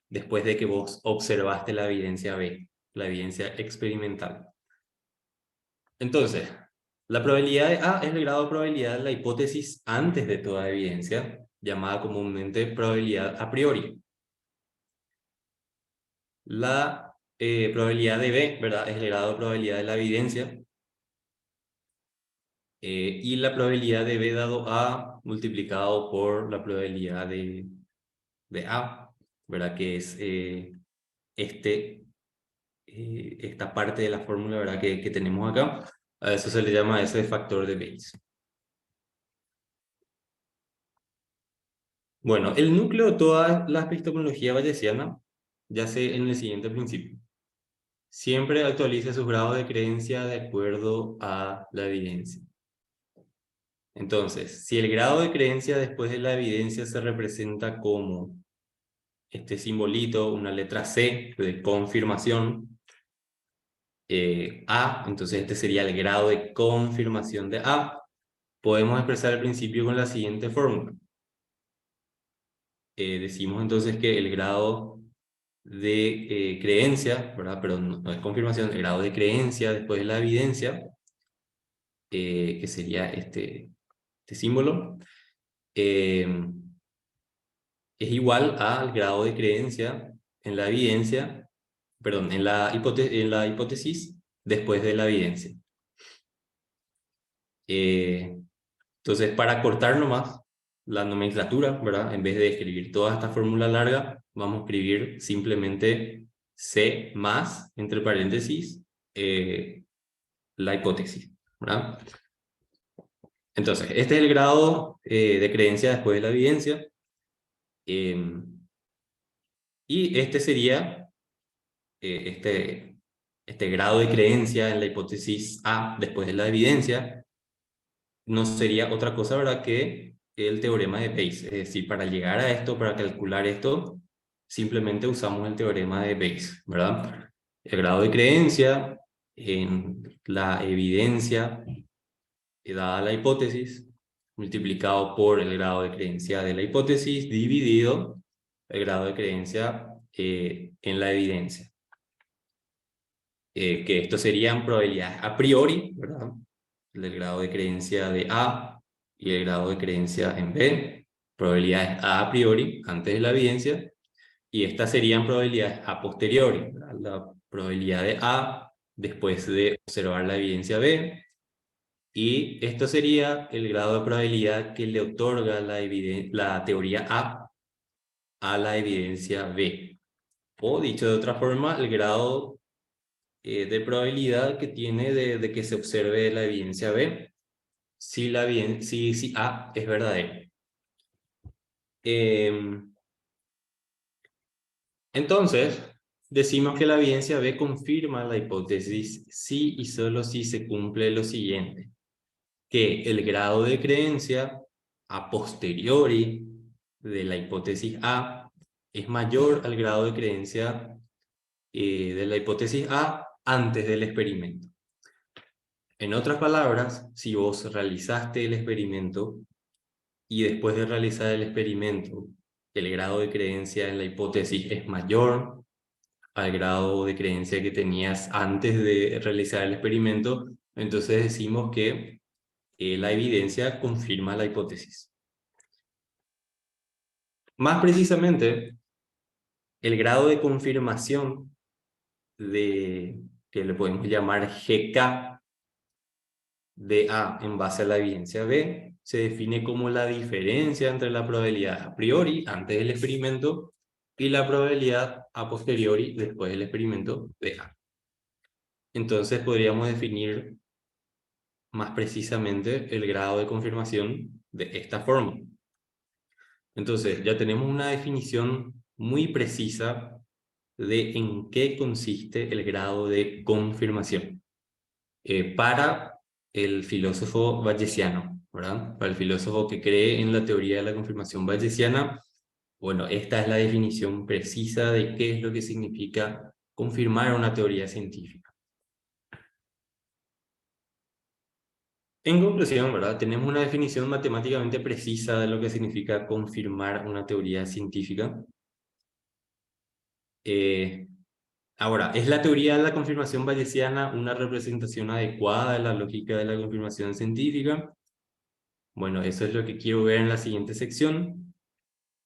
Después de que vos observaste la evidencia B, la evidencia experimental. Entonces, la probabilidad de A es el grado de probabilidad de la hipótesis antes de toda evidencia, llamada comúnmente probabilidad a priori. La probabilidad de B, ¿verdad? Es el grado de probabilidad de la evidencia. Y la probabilidad de B dado A multiplicado por la probabilidad de A, ¿verdad? Que es esta parte de la fórmula, ¿verdad? Que tenemos acá. A eso se le llama ese factor de Bayes. Bueno, el núcleo de toda la epistemología bayesiana yace en el siguiente principio. Siempre actualiza sus grados de creencia de acuerdo a la evidencia. Entonces, si el grado de creencia después de la evidencia se representa como este simbolito, una letra C de confirmación, A, entonces este sería el grado de confirmación de A. Podemos expresar el principio con la siguiente fórmula. Decimos entonces que el grado de creencia, ¿verdad? Pero no es confirmación, el grado de creencia después de la evidencia, que sería este símbolo, eh, es igual al grado de creencia en la evidencia, perdón, en la hipótesis después de la evidencia. Entonces, para cortar nomás la nomenclatura, ¿verdad? En vez de escribir toda esta fórmula larga, vamos a escribir simplemente C más, entre paréntesis, la hipótesis, ¿verdad? Entonces, este es el grado de creencia después de la evidencia. Y este sería este grado de creencia en la hipótesis A después de la evidencia, no sería otra cosa, ¿verdad?, que el teorema de Bayes. Es decir, para llegar a esto, para calcular esto, simplemente usamos el teorema de Bayes, ¿verdad? El grado de creencia en la evidencia dada la hipótesis, multiplicado por el grado de creencia de la hipótesis, dividido el grado de creencia en la evidencia. Que esto serían probabilidades a priori, ¿verdad? El grado de creencia de A y el grado de creencia en B, probabilidades a priori, antes de la evidencia, y estas serían probabilidades a posteriori, ¿verdad? La probabilidad de A después de observar la evidencia B, y esto sería el grado de probabilidad que le otorga la teoría a la evidencia B. O dicho de otra forma, el grado de probabilidad que tiene de que se observe la evidencia B si A es verdadero. Entonces, decimos que la evidencia B confirma la hipótesis si y solo si se cumple lo siguiente: que el grado de creencia a posteriori de la hipótesis A es mayor al grado de creencia de la hipótesis A antes del experimento. En otras palabras, si vos realizaste el experimento y después de realizar el experimento, el grado de creencia en la hipótesis es mayor al grado de creencia que tenías antes de realizar el experimento, entonces decimos que la evidencia confirma la hipótesis. Más precisamente, el grado de confirmación que le podemos llamar GK de A en base a la evidencia B se define como la diferencia entre la probabilidad a priori, antes del experimento, y la probabilidad a posteriori, después del experimento, de A. Entonces podríamos definir más precisamente el grado de confirmación de esta forma. Entonces ya tenemos una definición muy precisa de en qué consiste el grado de confirmación. Para el filósofo bayesiano, ¿verdad? Para el filósofo que cree en la teoría de la confirmación bayesiana, bueno, esta es la definición precisa de qué es lo que significa confirmar una teoría científica. En conclusión, ¿verdad? Tenemos una definición matemáticamente precisa de lo que significa confirmar una teoría científica. Ahora, ¿es la teoría de la confirmación bayesiana una representación adecuada de la lógica de la confirmación científica? Bueno, eso es lo que quiero ver en la siguiente sección,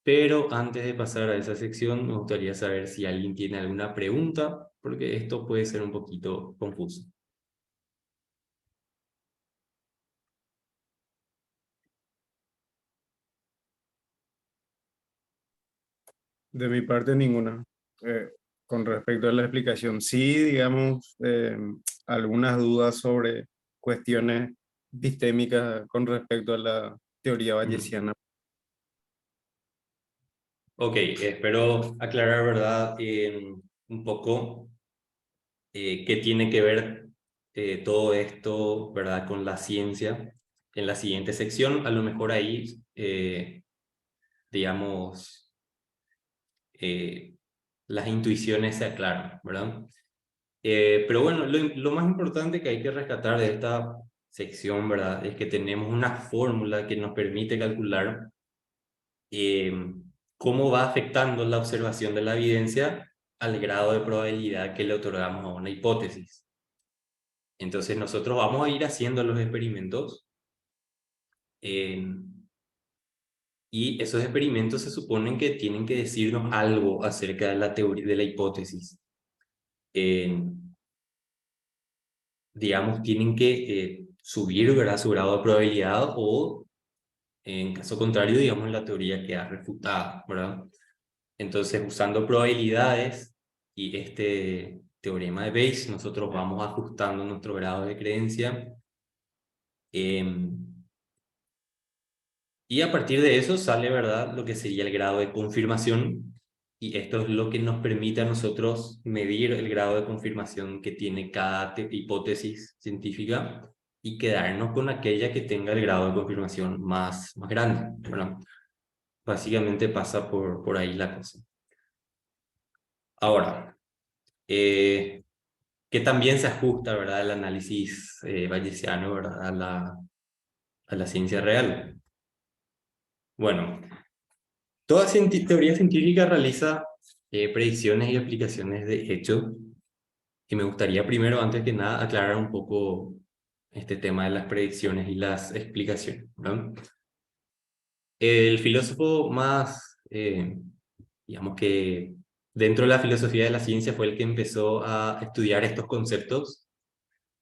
pero antes de pasar a esa sección me gustaría saber si alguien tiene alguna pregunta, porque esto puede ser un poquito confuso. De mi parte, ninguna. Eh, con respecto a la explicación, sí, digamos, algunas dudas sobre cuestiones epistémicas con respecto a la teoría bayesiana. Ok, espero aclarar, ¿verdad? Un poco qué tiene que ver todo esto, ¿verdad?, con la ciencia. En la siguiente sección, a lo mejor ahí, digamos, eh, las intuiciones se aclaran, ¿verdad? Pero bueno, lo más importante que hay que rescatar de esta sección, ¿verdad?, es que tenemos una fórmula que nos permite calcular eh, cómo va afectando la observación de la evidencia al grado de probabilidad que le otorgamos a una hipótesis. Entonces nosotros vamos a ir haciendo los experimentos y esos experimentos se suponen que tienen que decirnos algo acerca de la teoría de la hipótesis. digamos, tienen que subir, ¿verdad?, su grado de probabilidad o, en caso contrario, digamos, la teoría queda refutada, ¿verdad? Entonces, usando probabilidades y este teorema de Bayes, nosotros vamos ajustando nuestro grado de creencia. Y a partir de eso sale, ¿verdad?, lo que sería el grado de confirmación. Y esto es lo que nos permite a nosotros medir el grado de confirmación que tiene cada hipótesis científica y quedarnos con aquella que tenga el grado de confirmación más grande, ¿verdad? Básicamente pasa por ahí la cosa. Ahora, que también se ajusta, ¿verdad?, el análisis bayesiano, ¿verdad?, a la ciencia real. Bueno, toda teoría científica realiza predicciones y aplicaciones de hechos, y me gustaría primero, antes que nada, aclarar un poco este tema de las predicciones y las explicaciones, ¿no? El filósofo más, digamos que dentro de la filosofía de la ciencia fue el que empezó a estudiar estos conceptos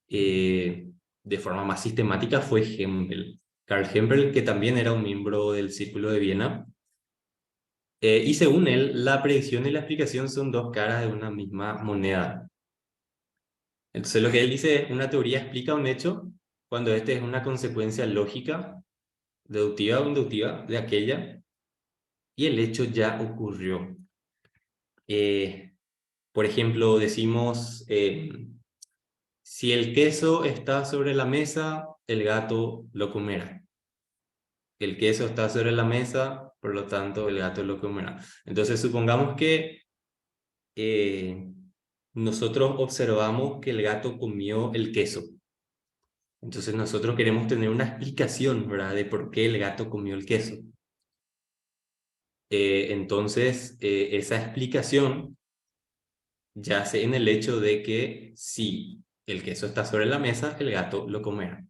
de forma más sistemática fue Hempel. Carl Hempel, que también era un miembro del Círculo de Viena. Y según él, la predicción y la explicación son dos caras de una misma moneda. Entonces lo que él dice es, una teoría explica un hecho cuando este es una consecuencia lógica, deductiva o inductiva de aquella, y el hecho ya ocurrió. Eh, por ejemplo, decimos, si el queso está sobre la mesa, el gato lo comerá. El queso está sobre la mesa, por lo tanto el gato lo comerá. Entonces supongamos que nosotros observamos que el gato comió el queso. Entonces nosotros queremos tener una explicación, ¿verdad?, de por qué el gato comió el queso. Entonces, esa explicación yace en el hecho de que si el queso está sobre la mesa, el gato lo comerá.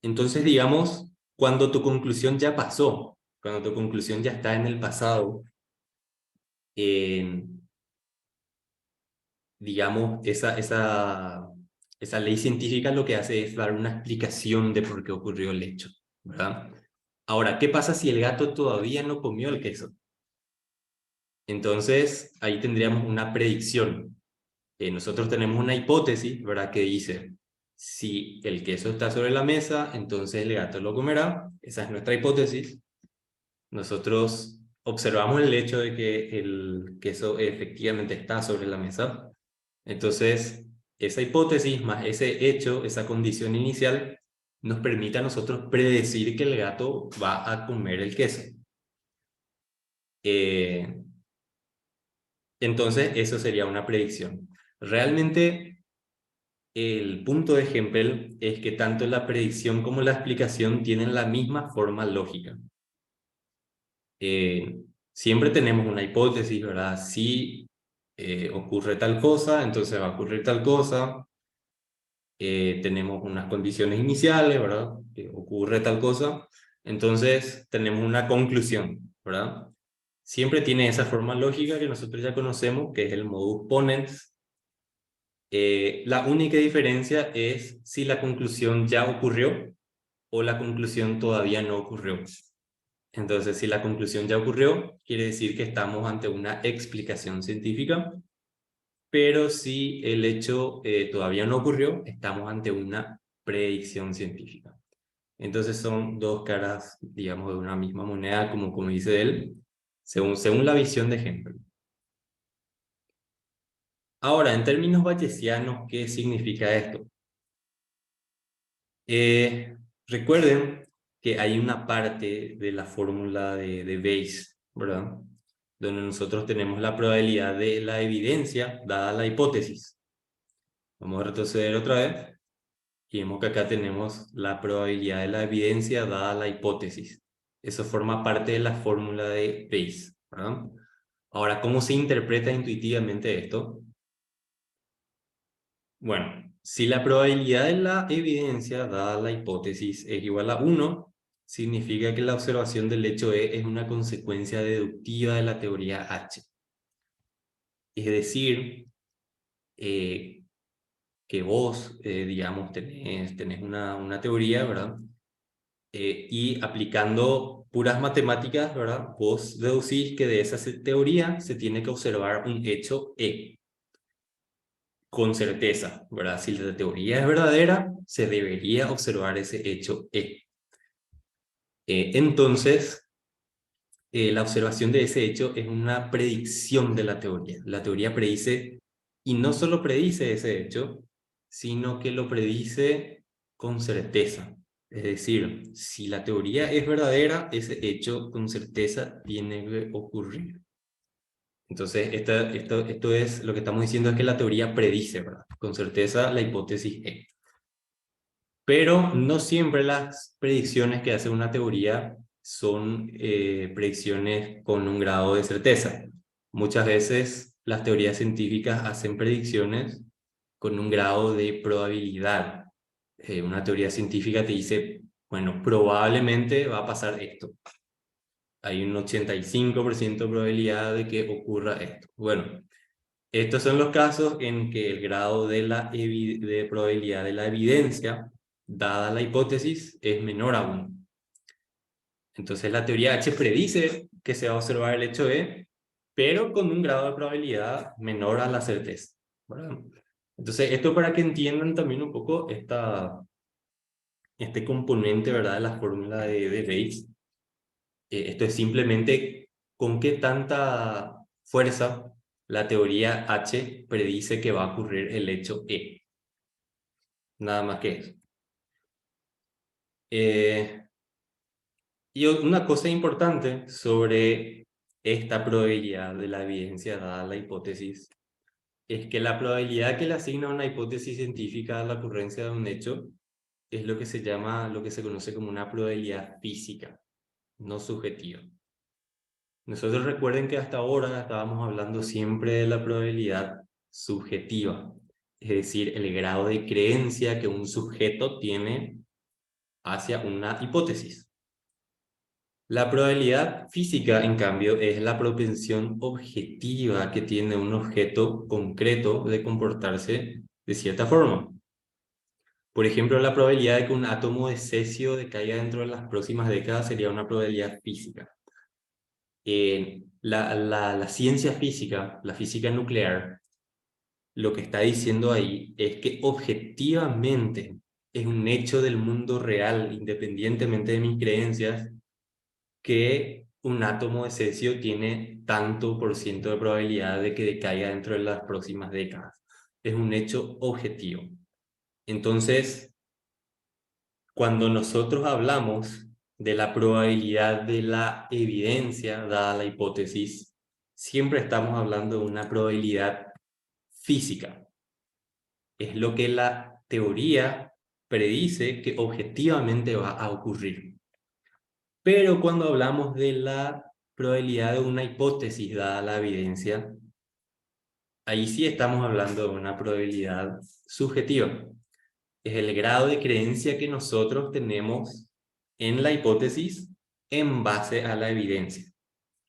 Entonces, digamos, cuando tu conclusión ya pasó, cuando tu conclusión ya está en el pasado, digamos, esa ley científica lo que hace es dar una explicación de por qué ocurrió el hecho, ¿verdad? Ahora, ¿qué pasa si el gato todavía no comió el queso? Entonces, ahí tendríamos una predicción. Nosotros tenemos una hipótesis, ¿verdad?, que dice, si el queso está sobre la mesa, entonces el gato lo comerá. Esa es nuestra hipótesis. Nosotros observamos el hecho de que el queso efectivamente está sobre la mesa. Entonces, esa hipótesis más ese hecho, esa condición inicial, nos permite a nosotros predecir que el gato va a comer el queso. Entonces, eso sería una predicción. Realmente, el punto de Hempel es que tanto la predicción como la explicación tienen la misma forma lógica. Siempre tenemos una hipótesis, ¿verdad? Si ocurre tal cosa, entonces va a ocurrir tal cosa. Tenemos unas condiciones iniciales, ¿verdad? Que ocurre tal cosa. Entonces tenemos una conclusión, ¿verdad? Siempre tiene esa forma lógica que nosotros ya conocemos, que es el modus ponens. La única diferencia es si la conclusión ya ocurrió o la conclusión todavía no ocurrió. Entonces, si la conclusión ya ocurrió, quiere decir que estamos ante una explicación científica, pero si el hecho todavía no ocurrió, estamos ante una predicción científica. Entonces son dos caras, digamos, de una misma moneda, como dice él, según la visión de Hempel. Ahora, en términos bayesianos, ¿qué significa esto? Recuerden que hay una parte de la fórmula de Bayes, ¿verdad?, donde nosotros tenemos la probabilidad de la evidencia dada la hipótesis. Vamos a retroceder otra vez y vemos que acá tenemos la probabilidad de la evidencia dada la hipótesis. Eso forma parte de la fórmula de Bayes, ¿verdad? Ahora, ¿cómo se interpreta intuitivamente esto? Bueno, si la probabilidad de la evidencia dada la hipótesis es igual a 1, significa que la observación del hecho E es una consecuencia deductiva de la teoría H. Es decir, eh, que vos, digamos, tenés una teoría, ¿verdad? Y aplicando puras matemáticas, ¿verdad? Vos deducís que de esa teoría se tiene que observar un hecho E, con certeza, ¿verdad? Si la teoría es verdadera, se debería observar ese hecho E. Entonces, la observación de ese hecho es una predicción de la teoría. La teoría predice, y no solo predice ese hecho, sino que lo predice con certeza. Es decir, si la teoría es verdadera, ese hecho con certeza tiene que ocurrir. Entonces, esto es lo que estamos diciendo, es que la teoría predice, ¿verdad? Con certeza la hipótesis E. Pero no siempre las predicciones que hace una teoría son predicciones con un grado de certeza. Muchas veces las teorías científicas hacen predicciones con un grado de probabilidad. Una teoría científica te dice, bueno, probablemente va a pasar esto. Hay un 85% de probabilidad de que ocurra esto. Bueno, estos son los casos en que el grado de probabilidad de la evidencia, dada la hipótesis, es menor aún. Entonces la teoría H predice que se va a observar el hecho E, pero con un grado de probabilidad menor a la certeza, ¿verdad? Entonces esto para que entiendan también un poco este componente, ¿verdad? De la fórmula de Bayes. Esto es simplemente con qué tanta fuerza la teoría H predice que va a ocurrir el hecho E. Nada más que eso. Y una cosa importante sobre esta probabilidad de la evidencia dada la hipótesis es que la probabilidad que le asigna una hipótesis científica a la ocurrencia de un hecho es lo que se llama, lo que se conoce como una probabilidad física, no subjetiva. Nosotros recuerden que hasta ahora estábamos hablando siempre de la probabilidad subjetiva, es decir, el grado de creencia que un sujeto tiene hacia una hipótesis. La probabilidad física, en cambio, es la propensión objetiva que tiene un objeto concreto de comportarse de cierta forma. Por ejemplo, la probabilidad de que un átomo de cesio decaiga dentro de las próximas décadas sería una probabilidad física. La ciencia física, la física nuclear, lo que está diciendo ahí es que objetivamente es un hecho del mundo real, independientemente de mis creencias, que un átomo de cesio tiene tanto por ciento de probabilidad de que decaiga dentro de las próximas décadas. Es un hecho objetivo. Entonces, cuando nosotros hablamos de la probabilidad de la evidencia dada la hipótesis, siempre estamos hablando de una probabilidad física. Es lo que la teoría predice que objetivamente va a ocurrir. Pero cuando hablamos de la probabilidad de una hipótesis dada la evidencia, ahí sí estamos hablando de una probabilidad subjetiva. Es el grado de creencia que nosotros tenemos en la hipótesis en base a la evidencia.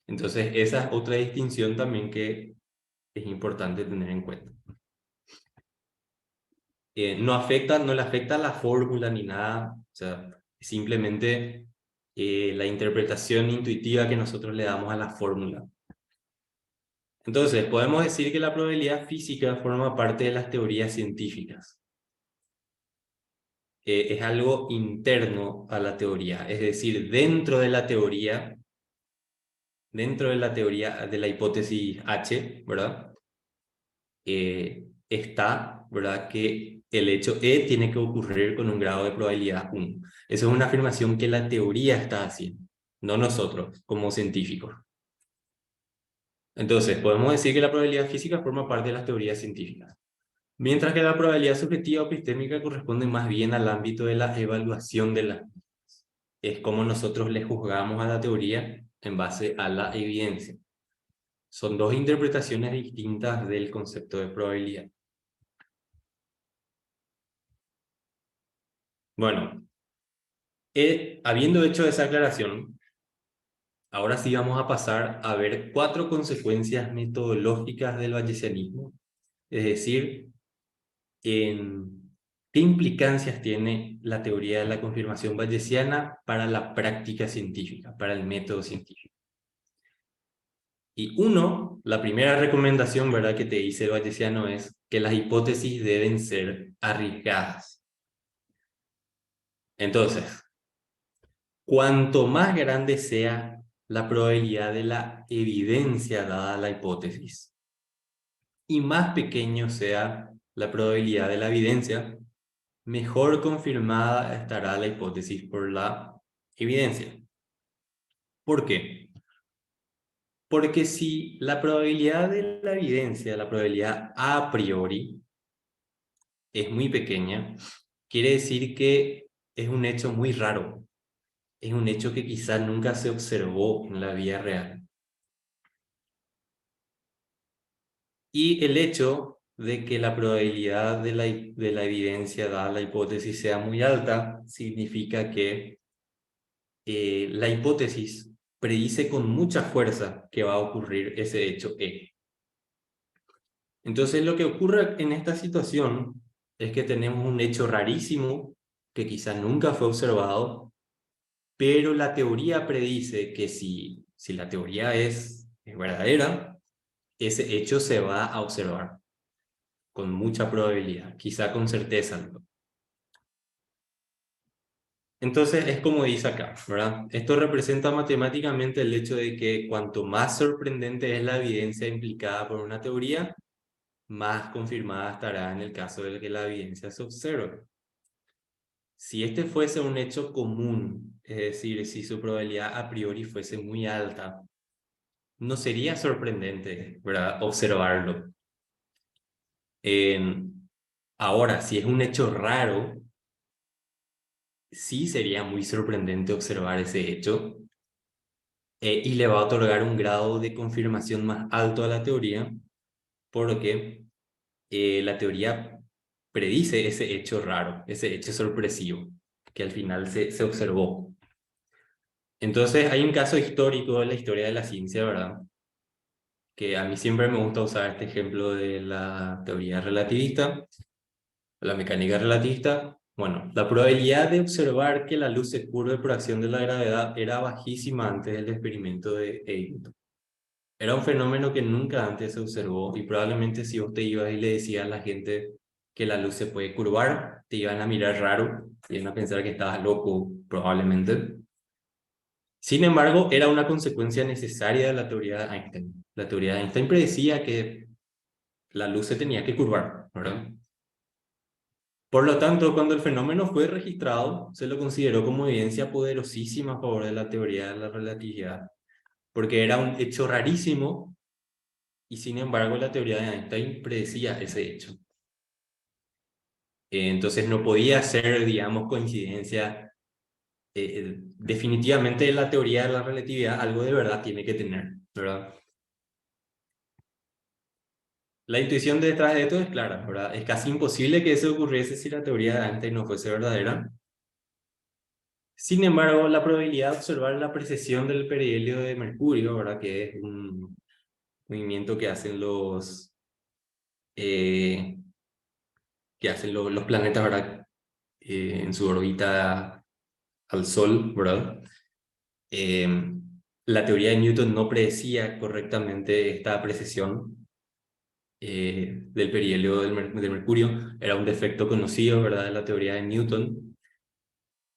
Entonces, esa es otra distinción también que es importante tener en cuenta. No le afecta la fórmula ni nada, o sea, simplemente la interpretación intuitiva que nosotros le damos a la fórmula. Entonces, podemos decir que la probabilidad física forma parte de las teorías científicas. Es algo interno a la teoría, es decir, dentro de la teoría de la hipótesis H, ¿verdad? Está, ¿verdad? Que el hecho E tiene que ocurrir con un grado de probabilidad 1. Esa es una afirmación que la teoría está haciendo, no nosotros como científicos. Entonces, podemos decir que la probabilidad física forma parte de las teorías científicas, mientras que la probabilidad subjetiva o epistémica corresponde más bien al ámbito de la evaluación de la. Es como nosotros le juzgamos a la teoría en base a la evidencia. Son dos interpretaciones distintas del concepto de probabilidad. Bueno, habiendo hecho esa aclaración, ahora sí vamos a pasar a ver 4 consecuencias metodológicas del bayesianismo, es decir, en qué implicancias tiene la teoría de la confirmación bayesiana para la práctica científica, para el método científico. Y la primera recomendación, ¿verdad?, que te dice el bayesiano es que las hipótesis deben ser arriesgadas. Entonces, cuanto más grande sea la probabilidad de la evidencia dada a la hipótesis y más pequeño sea la probabilidad de la evidencia, mejor confirmada estará la hipótesis por la evidencia. ¿Por qué? Porque si la probabilidad de la evidencia, la probabilidad a priori, es muy pequeña, quiere decir que es un hecho muy raro, es un hecho que quizás nunca se observó en la vida real. Y el hecho de que la probabilidad de la evidencia dada a la hipótesis sea muy alta, significa que la hipótesis predice con mucha fuerza que va a ocurrir ese hecho E. Entonces lo que ocurre en esta situación es que tenemos un hecho rarísimo que quizás nunca fue observado, pero la teoría predice que si la teoría es verdadera, ese hecho se va a observar con mucha probabilidad, quizá con certeza, ¿no? Entonces es como dice acá, ¿verdad? Esto representa matemáticamente el hecho de que cuanto más sorprendente es la evidencia implicada por una teoría, más confirmada estará en el caso de que la evidencia se observe. Si este fuese un hecho común, es decir, si su probabilidad a priori fuese muy alta, no sería sorprendente, ¿verdad?, observarlo. Eh, Ahora, si es un hecho raro, sí sería muy sorprendente observar ese hecho, y le va a otorgar un grado de confirmación más alto a la teoría, porque la teoría predice ese hecho raro, ese hecho sorpresivo, que al final se observó. Entonces hay un caso histórico en la historia de la ciencia, ¿verdad?, que a mí siempre me gusta usar este ejemplo de la teoría relativista, la mecánica relativista. Bueno, la probabilidad de observar que la luz se curve por acción de la gravedad era bajísima antes del experimento de Eddington. Era un fenómeno que nunca antes se observó, y probablemente si vos te ibas y le decías a la gente que la luz se puede curvar, te iban a mirar raro, iban a pensar que estabas loco, probablemente. Sin embargo, era una consecuencia necesaria de la teoría de Einstein. La teoría de Einstein predecía que la luz se tenía que curvar, ¿verdad? Por lo tanto, cuando el fenómeno fue registrado, se lo consideró como evidencia poderosísima a favor de la teoría de la relatividad, porque era un hecho rarísimo y sin embargo la teoría de Einstein predecía ese hecho. Entonces no podía ser, digamos, coincidencia. Definitivamente la teoría de la relatividad algo de verdad tiene que tener, ¿verdad? La intuición detrás de esto es clara, ¿verdad? Es casi imposible que eso ocurriese si la teoría de Einstein no fuese verdadera. Sin embargo, la probabilidad de observar la precesión del perihelio de Mercurio, ¿verdad?, que es un movimiento eh, que hacen los planetas, ¿verdad?, en su órbita al Sol, ¿verdad? Eh, la teoría de Newton no predecía correctamente esta precesión del perihelio de Mercurio. Era un defecto conocido, ¿verdad?, de la teoría de Newton.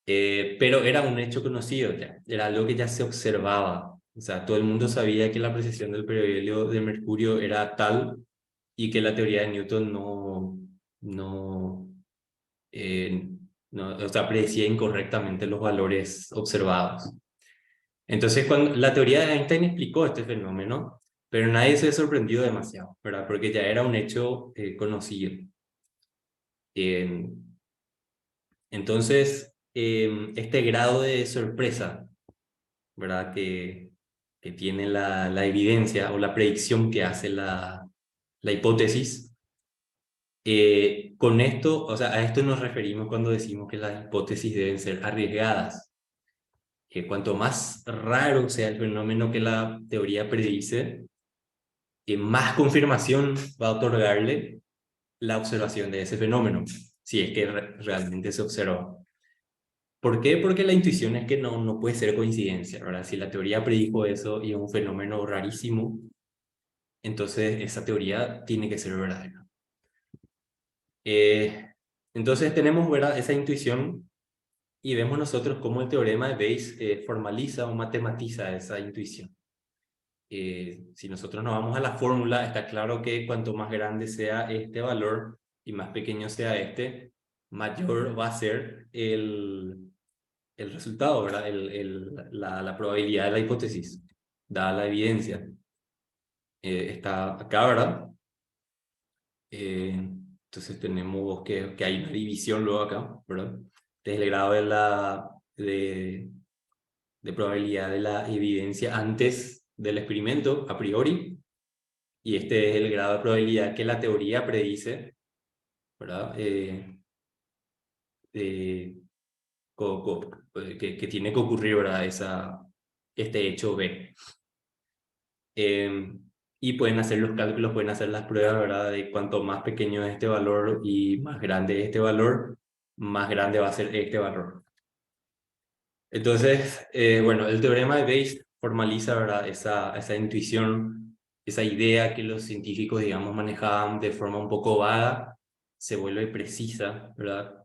Pero era un hecho conocido ya, era algo que ya se observaba. O sea, todo el mundo sabía que la precesión del perihelio de Mercurio era tal y que la teoría de Newton no, eh, o sea, predecía incorrectamente los valores observados. Entonces, cuando la teoría de Einstein explicó este fenómeno, pero nadie se sorprendió demasiado, ¿verdad? Porque ya era un hecho conocido. Eh, entonces, este grado de sorpresa, ¿verdad?, que tiene la evidencia o la predicción que hace la hipótesis. Con esto, o sea, a esto nos referimos cuando decimos que las hipótesis deben ser arriesgadas. que cuanto más raro sea el fenómeno que la teoría predice, más confirmación va a otorgarle la observación de ese fenómeno, si es que realmente se observa. ¿Por qué? Porque la intuición es que no puede ser coincidencia, ¿verdad? Si la teoría predijo eso y es un fenómeno rarísimo, entonces esa teoría tiene que ser verdadera. Entonces tenemos, ¿verdad?, esa intuición y vemos nosotros cómo el teorema de Bayes formaliza o matematiza esa intuición. Si nosotros nos vamos a la fórmula, está claro que cuanto más grande sea este valor y más pequeño sea este, mayor va a ser el resultado, ¿verdad? La probabilidad de la hipótesis, dada la evidencia. Está acá, ¿verdad? Entonces tenemos que hay una división luego acá, ¿verdad? Este es el grado de probabilidad de la evidencia antes del experimento, a priori, y este es el grado de probabilidad que la teoría predice, ¿verdad? Eh, que tiene que ocurrir, ¿verdad? Este hecho B. Y pueden hacer los cálculos, pueden hacer las pruebas, ¿verdad? De cuanto más pequeño es este valor y más grande es este valor, más grande va a ser este valor. Entonces, bueno, el teorema de Bayes formaliza, ¿verdad?, esa intuición, esa idea que los científicos, digamos, manejaban de forma un poco vaga, se vuelve precisa, ¿verdad?,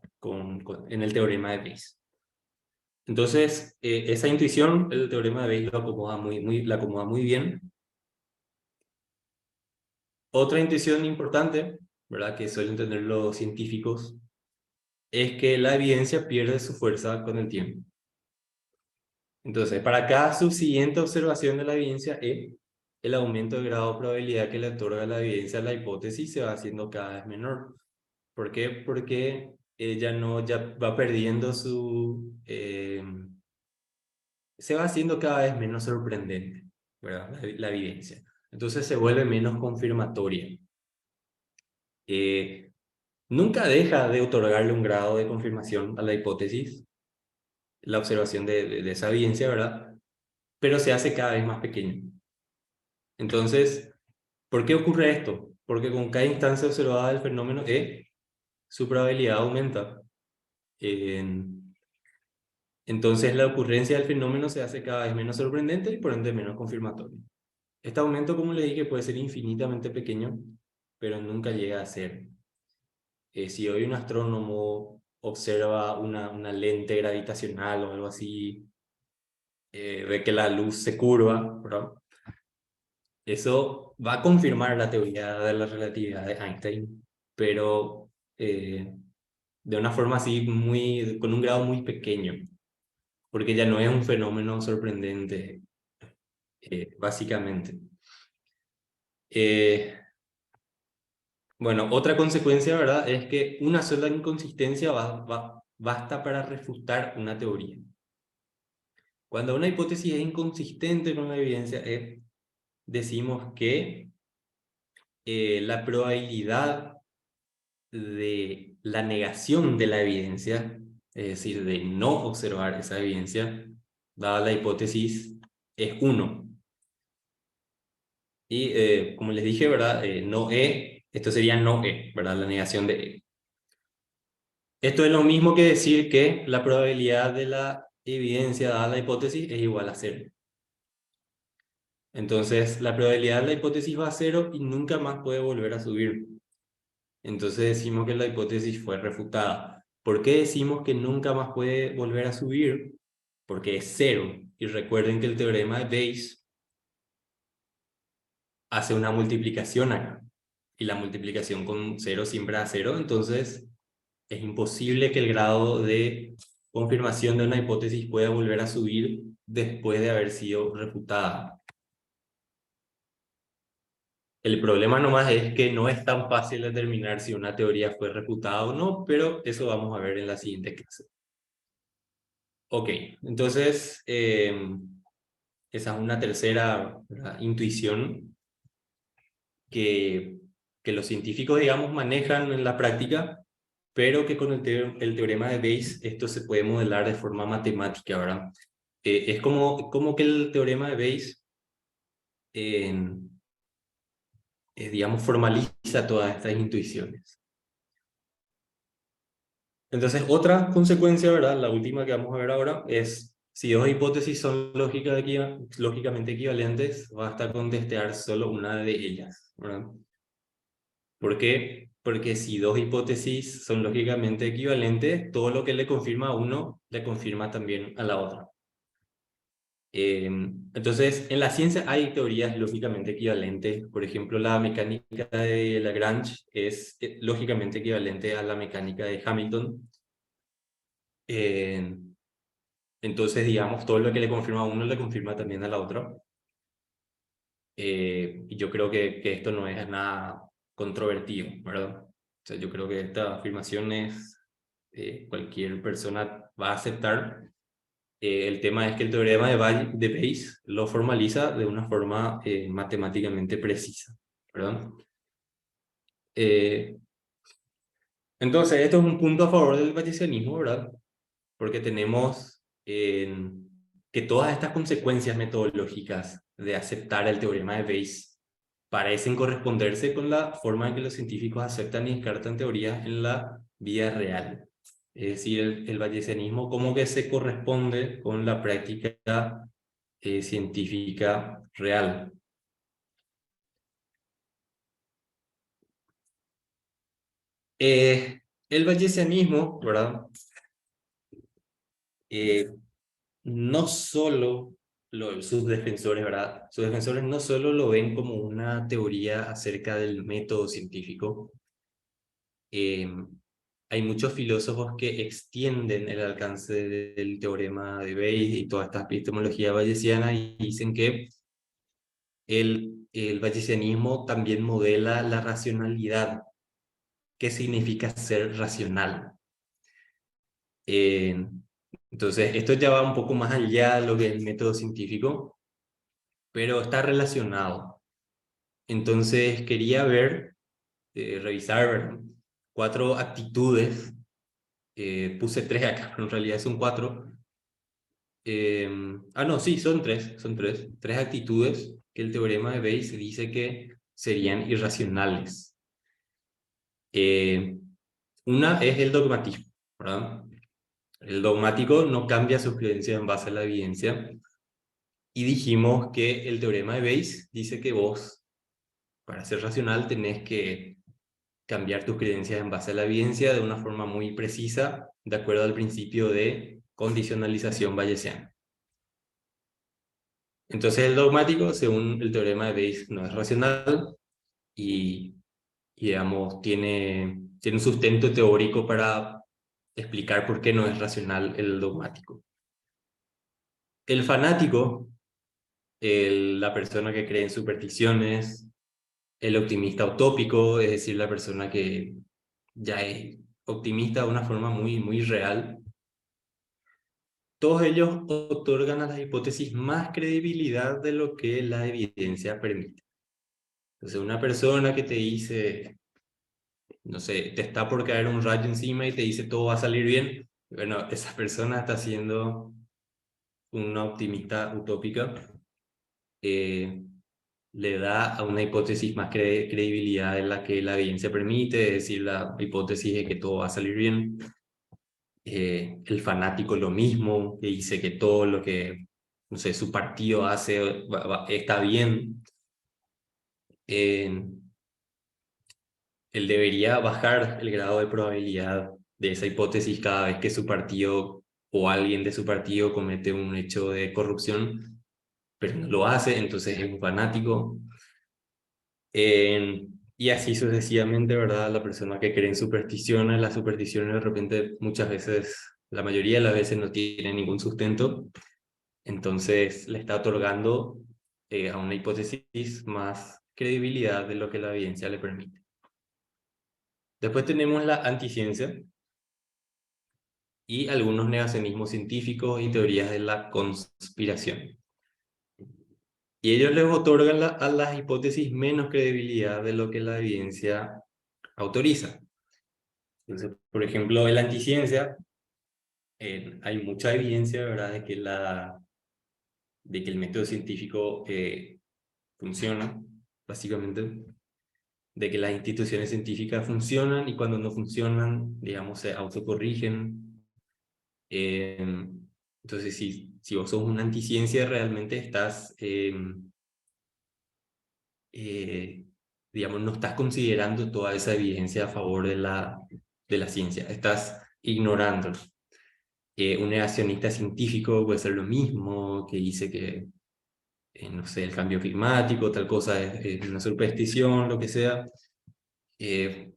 en el teorema de Bayes. Entonces, esa intuición, el teorema de Bayes la acomoda muy bien. Otra intuición importante, ¿verdad?, que suelen tener los científicos, es que la evidencia pierde su fuerza con el tiempo. Entonces, para cada subsiguiente observación de la evidencia E, el aumento de grado de probabilidad que le otorga la evidencia a la hipótesis se va haciendo cada vez menor. ¿Por qué? Porque ya va perdiendo se va haciendo cada vez menos sorprendente, ¿verdad? La evidencia. Entonces se vuelve menos confirmatoria. Nunca deja de otorgarle un grado de confirmación a la hipótesis, la observación de esa evidencia, ¿verdad? Pero se hace cada vez más pequeño. Entonces, ¿por qué ocurre esto? Porque con cada instancia observada del fenómeno E, su probabilidad aumenta. Entonces, la ocurrencia del fenómeno se hace cada vez menos sorprendente y por ende menos confirmatorio. Este aumento, como le dije, puede ser infinitamente pequeño, pero nunca llega a ser. Si hoy un astrónomo observa una lente gravitacional o algo así, ve que la luz se curva, ¿verdad? Eso va a confirmar la teoría de la relatividad de Einstein, pero de una forma así con un grado muy pequeño, porque ya no es un fenómeno sorprendente, básicamente. Eh, bueno, otra consecuencia, ¿verdad?, es que una sola inconsistencia basta para refutar una teoría. Cuando una hipótesis es inconsistente con la evidencia, decimos que la probabilidad de la negación de la evidencia, es decir, de no observar esa evidencia, dada la hipótesis, es 1. Y como les dije, ¿verdad? No E, esto sería no E, ¿verdad? La negación de E. Esto es lo mismo que decir que la probabilidad de la evidencia dada la hipótesis es igual a 0. Entonces, la probabilidad de la hipótesis va a 0 y nunca más puede volver a subir. Entonces decimos que la hipótesis fue refutada. ¿Por qué decimos que nunca más puede volver a subir? Porque es 0. Y recuerden que el teorema de Bayes hace una multiplicación acá. Y la multiplicación con 0 siempre da 0. Entonces es imposible que el grado de confirmación de una hipótesis pueda volver a subir después de haber sido refutada. El problema nomás es que no es tan fácil determinar si una teoría fue refutada o no, pero eso vamos a ver en la siguiente clase. Ok, entonces esa es una tercera, ¿verdad?, intuición que, que los científicos, digamos, manejan en la práctica, pero que con el teorema de Bayes esto se puede modelar de forma matemática, ¿verdad? Es como que el teorema de Bayes, eh, digamos, formaliza todas estas intuiciones. Entonces, otra consecuencia, ¿verdad? La última que vamos a ver ahora es, si dos hipótesis son lógicamente equivalentes, basta con testear solo una de ellas, ¿verdad? ¿Por qué? Porque si dos hipótesis son lógicamente equivalentes, todo lo que le confirma a uno, le confirma también a la otra. Entonces, en la ciencia hay teorías lógicamente equivalentes. Por ejemplo, la mecánica de Lagrange es lógicamente equivalente a la mecánica de Hamilton. Eh, entonces, digamos, todo lo que le confirma a uno le confirma también a la otra. Y yo creo que esto no es nada controvertido, ¿verdad? O sea, yo creo que esta afirmación es, cualquier persona va a aceptar. El tema es que el teorema de Bayes lo formaliza de una forma matemáticamente precisa, ¿verdad? Eh, entonces, esto es un punto a favor del bayesianismo, ¿verdad? Porque tenemos que todas estas consecuencias metodológicas de aceptar el teorema de Bayes parecen corresponderse con la forma en que los científicos aceptan y descartan teorías en la vida real. Es decir, el bayesianismo como que se corresponde con la práctica científica real. El bayesianismo, ¿verdad? Eh, no solo sus defensores, ¿verdad? Sus defensores no solo lo ven como una teoría acerca del método científico. eh, Hay muchos filósofos que extienden el alcance del teorema de Bayes y toda esta epistemología bayesiana y dicen que el bayesianismo también modela la racionalidad. ¿Qué significa ser racional? Eh, entonces, esto ya va un poco más allá de lo que es el método científico, pero está relacionado. Entonces, quería revisar, ¿verdad? 4 actitudes. Puse 3 acá, pero en realidad son 4. No, sí, son tres. 3 actitudes que el teorema de Bayes dice que serían irracionales. Eh, una es el dogmatismo, ¿verdad? El dogmático no cambia sus creencias en base a la evidencia. Y dijimos que el teorema de Bayes dice que vos, para ser racional, tenés que cambiar tus creencias en base a la evidencia de una forma muy precisa, de acuerdo al principio de condicionalización bayesiana. Entonces el dogmático, según el teorema de Bayes, no es racional y, digamos, tiene un sustento teórico para explicar por qué no es racional el dogmático. El fanático, la persona que cree en supersticiones, el optimista utópico, es decir, la persona que ya es optimista de una forma muy, muy real, todos ellos otorgan a las hipótesis más credibilidad de lo que la evidencia permite. Entonces, una persona que te dice, no sé, te está por caer un rayo encima y te dice todo va a salir bien, bueno, esa persona está siendo una optimista utópica. eh, Le da a una hipótesis más credibilidad en la que la evidencia permite, es decir, la hipótesis de que todo va a salir bien. El fanático lo mismo, que dice que todo lo que, no sé, su partido hace está bien. Eh, Él debería bajar el grado de probabilidad de esa hipótesis cada vez que su partido o alguien de su partido comete un hecho de corrupción, pero no lo hace, entonces es un fanático. Y así sucesivamente, ¿verdad? La persona que cree en supersticiones, las supersticiones de repente muchas veces, la mayoría de las veces no tienen ningún sustento, entonces le está otorgando a una hipótesis más credibilidad de lo que la evidencia le permite. Después tenemos la anticiencia y algunos negacionismos científicos y teorías de la conspiración. Y ellos les otorgan a las hipótesis menos credibilidad de lo que la evidencia autoriza. Entonces, por ejemplo, en la anticiencia hay mucha evidencia, ¿verdad?, de que de que el método científico funciona, básicamente, de que las instituciones científicas funcionan y cuando no funcionan, digamos, se autocorrigen. Eh, entonces, si vos sos una anticiencia, realmente estás, digamos, no estás considerando toda esa evidencia a favor de la ciencia, estás ignorando. Un negacionista científico puede ser lo mismo, que dice que, no sé, el cambio climático, tal cosa es una superstición, lo que sea. Eh,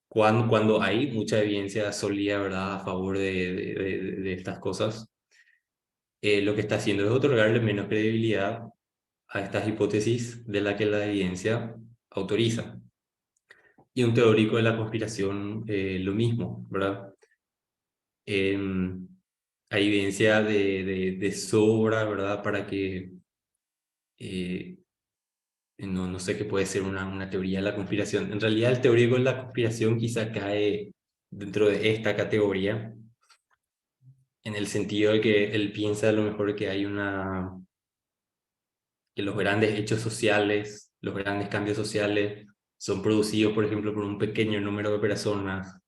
cuando hay mucha evidencia sólida, ¿verdad?, a favor de estas cosas, lo que está haciendo es otorgarle menos credibilidad a estas hipótesis de la que la evidencia autoriza. Y un teórico de la conspiración, lo mismo, ¿verdad? Hay evidencia de sobra, ¿verdad? Para que, eh, no sé qué puede ser una teoría de la conspiración. En realidad, el teórico de la conspiración quizá cae dentro de esta categoría, en el sentido de que él piensa a lo mejor que hay que los grandes hechos sociales, los grandes cambios sociales son producidos, por ejemplo, por un pequeño número de personas,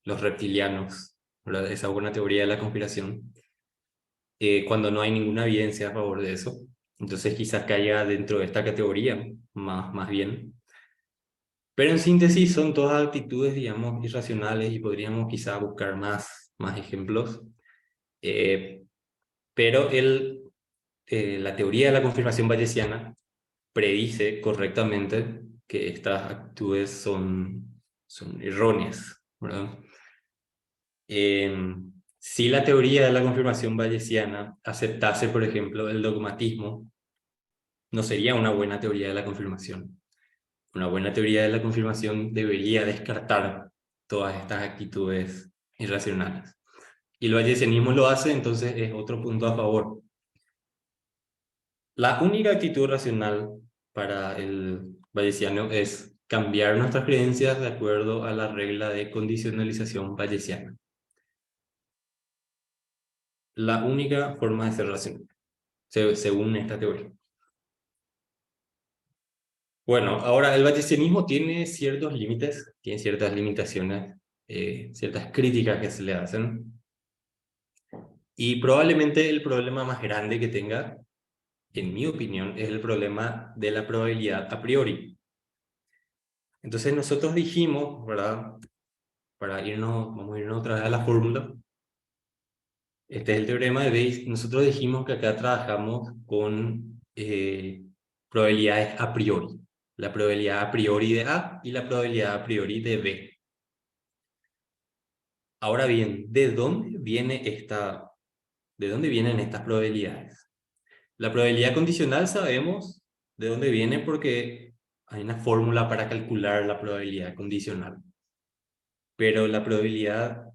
los reptilianos, ¿verdad? Esa es una teoría de la conspiración, cuando no hay ninguna evidencia a favor de eso. Entonces quizás caiga dentro de esta categoría, más bien. Pero en síntesis son todas actitudes, digamos, irracionales y podríamos quizás buscar más ejemplos. Eh, pero la teoría de la confirmación bayesiana predice correctamente que estas actitudes son erróneas, ¿verdad? Si la teoría de la confirmación bayesiana aceptase, por ejemplo, el dogmatismo, no sería una buena teoría de la confirmación. Una buena teoría de la confirmación debería descartar todas estas actitudes irracionales. Y el bayesianismo lo hace, entonces es otro punto a favor. La única actitud racional para el bayesiano es cambiar nuestras creencias de acuerdo a la regla de condicionalización bayesiana. La única forma de ser racional, según esta teoría. Bueno, ahora el bayesianismo tiene ciertos límites, tiene ciertas limitaciones, ciertas críticas que se le hacen. Y probablemente el problema más grande que tenga, en mi opinión, es el problema de la probabilidad a priori. Entonces nosotros dijimos, ¿verdad? Vamos a irnos otra vez a la fórmula. Este es el teorema de Bayes. Nosotros dijimos que acá trabajamos con probabilidades a priori. La probabilidad a priori de A y la probabilidad a priori de B. Ahora bien, ¿de dónde vienen estas probabilidades? La probabilidad condicional sabemos de dónde viene porque hay una fórmula para calcular la probabilidad condicional. Pero la probabilidad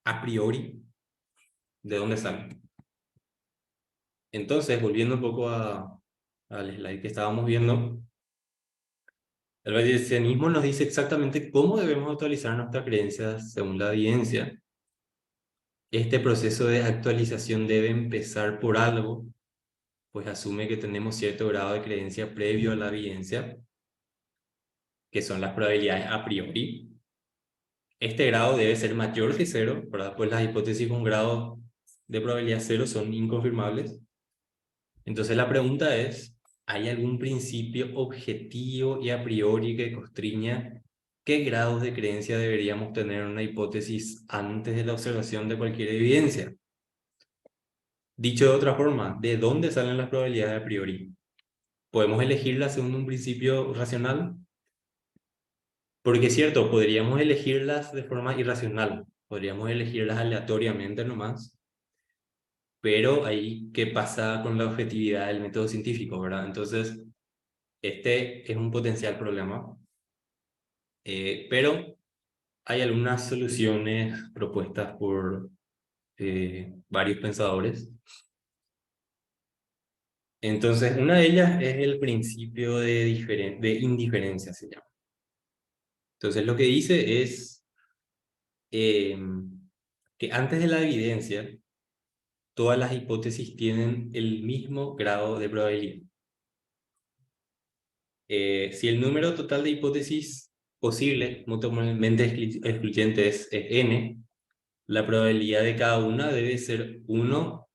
a priori, ¿de dónde sale? Entonces, volviendo un poco al slide que estábamos viendo, el bayesianismo nos dice exactamente cómo debemos actualizar nuestras creencias según la evidencia. Este proceso de actualización debe empezar por algo, pues asume que tenemos cierto grado de creencia previo a la evidencia, que son las probabilidades a priori. Este grado debe ser mayor que cero, ¿verdad? Pues las hipótesis con grado de probabilidad cero son inconfirmables. Entonces la pregunta es, ¿hay algún principio objetivo y a priori que constriña qué grados de creencia deberíamos tener en una hipótesis antes de la observación de cualquier evidencia? Dicho de otra forma, ¿de dónde salen las probabilidades a priori? ¿Podemos elegirlas según un principio racional? Porque es cierto, podríamos elegirlas de forma irracional, podríamos elegirlas aleatoriamente nomás, pero ahí, ¿qué pasa con la objetividad del método científico, verdad? Entonces, este es un potencial problema, pero hay algunas soluciones propuestas por varios pensadores. Entonces, una de ellas es el principio de indiferencia, se llama. Entonces, lo que dice es eh, que antes de la evidencia, todas las hipótesis tienen el mismo grado de probabilidad. Si el número total de hipótesis posibles, mutuamente excluyentes, es n, la probabilidad de cada una debe ser 1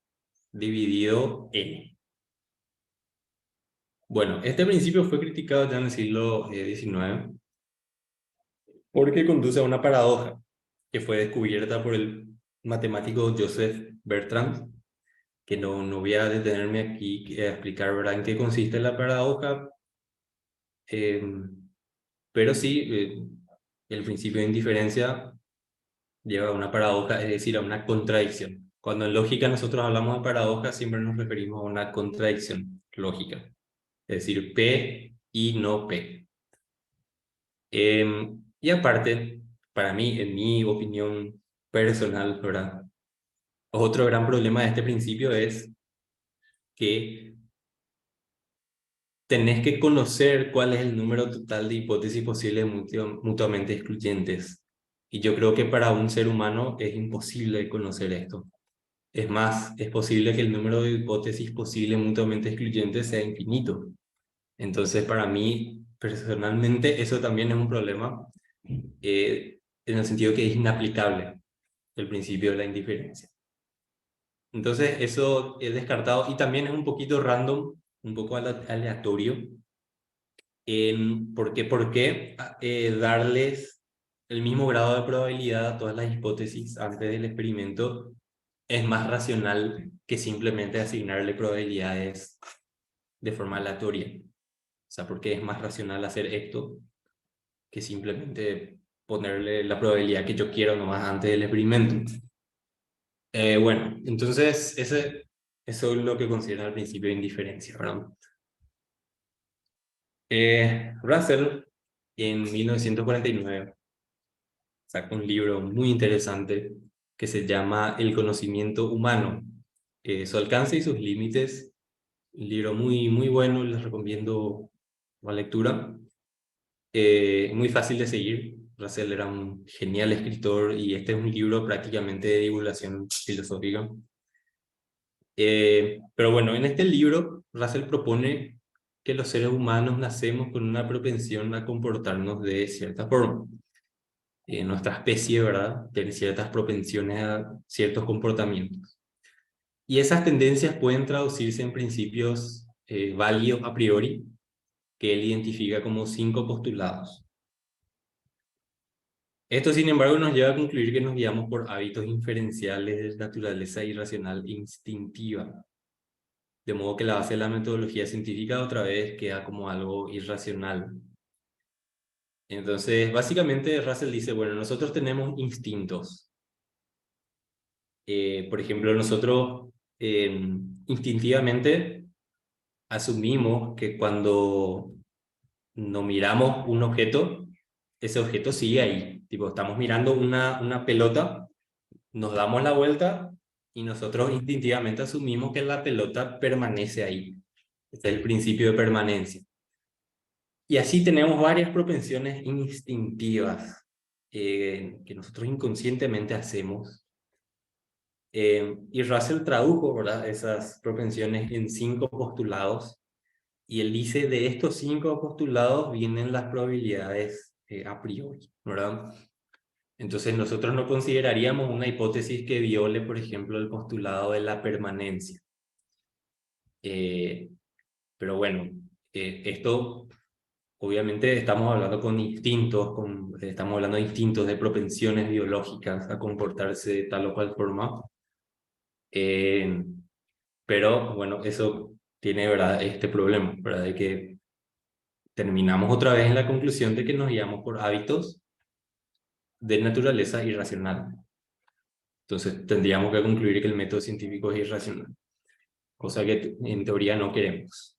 dividido n. Bueno, este principio fue criticado ya en el siglo XIX porque conduce a una paradoja que fue descubierta por el matemático Joseph Bertrand, que no voy a detenerme aquí a explicar, ¿verdad?, en qué consiste la paradoja, pero sí, el principio de indiferencia lleva a una paradoja, es decir, a una contradicción. Cuando en lógica nosotros hablamos de paradoja, siempre nos referimos a una contradicción lógica, es decir, P y no P. Y aparte, para mí, en mi opinión personal, ¿verdad?, otro gran problema de este principio es que tenés que conocer cuál es el número total de hipótesis posibles mutuamente excluyentes. Y yo creo que para un ser humano es imposible conocer esto. Es más, es posible que el número de hipótesis posibles mutuamente excluyentes sea infinito. Entonces, para mí, personalmente, eso también es un problema, en el sentido que es inaplicable el principio de la indiferencia. Entonces, eso es descartado y también es un poquito random, un poco aleatorio. ¿Por qué darles el mismo grado de probabilidad a todas las hipótesis antes del experimento es más racional que simplemente asignarle probabilidades de forma aleatoria? O sea, ¿por qué es más racional hacer esto que simplemente ponerle la probabilidad que yo quiero nomás antes del experimento? Bueno, entonces eso es lo que considera el principio de indiferencia, ¿verdad? Russell, en 1949, saca un libro muy interesante que se llama El conocimiento humano, su alcance y sus límites. Un libro muy, muy bueno, les recomiendo la lectura. Muy fácil de seguir. Russell era un genial escritor y este es un libro prácticamente de divulgación filosófica. Pero bueno, en este libro, Russell propone que los seres humanos nacemos con una propensión a comportarnos de cierta forma. Nuestra especie, ¿verdad?, tiene ciertas propensiones a ciertos comportamientos. Y esas tendencias pueden traducirse en principios válidos a priori, que él identifica como 5 postulados. Esto, sin embargo, nos lleva a concluir que nos guiamos por hábitos inferenciales de naturaleza irracional e instintiva. De modo que la base de la metodología científica otra vez queda como algo irracional. Entonces, básicamente Russell dice, bueno, nosotros tenemos instintos. Por ejemplo, nosotros instintivamente asumimos que cuando no miramos un objeto, ese objeto sigue ahí. Tipo, estamos mirando una pelota, nos damos la vuelta y nosotros instintivamente asumimos que la pelota permanece ahí. Este es el principio de permanencia. Y así tenemos varias propensiones instintivas que nosotros inconscientemente hacemos. Y Russell tradujo, ¿verdad?, esas propensiones en 5 postulados. Y él dice, de estos 5 postulados vienen las probabilidades a priori, ¿verdad? Entonces nosotros no consideraríamos una hipótesis que viole, por ejemplo, el postulado de la permanencia. Pero bueno, esto obviamente estamos hablando con instintos, estamos hablando de instintos, de propensiones biológicas a comportarse de tal o cual forma. Pero bueno, eso tiene, ¿verdad?, este problema, ¿verdad?, de que terminamos otra vez en la conclusión de que nos guiamos por hábitos de naturaleza irracional. Entonces tendríamos que concluir que el método científico es irracional, cosa que en teoría no queremos.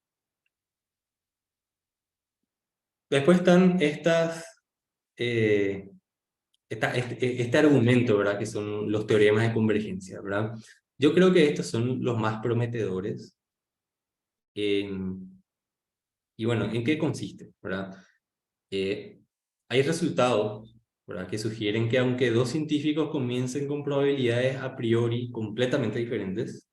Después están este argumento, ¿verdad?, que son los teoremas de convergencia, ¿verdad? Yo creo que estos son los más prometedores. Y bueno, ¿en qué consiste, verdad? Hay resultados, ¿verdad?, que sugieren que aunque dos científicos comiencen con probabilidades a priori completamente diferentes,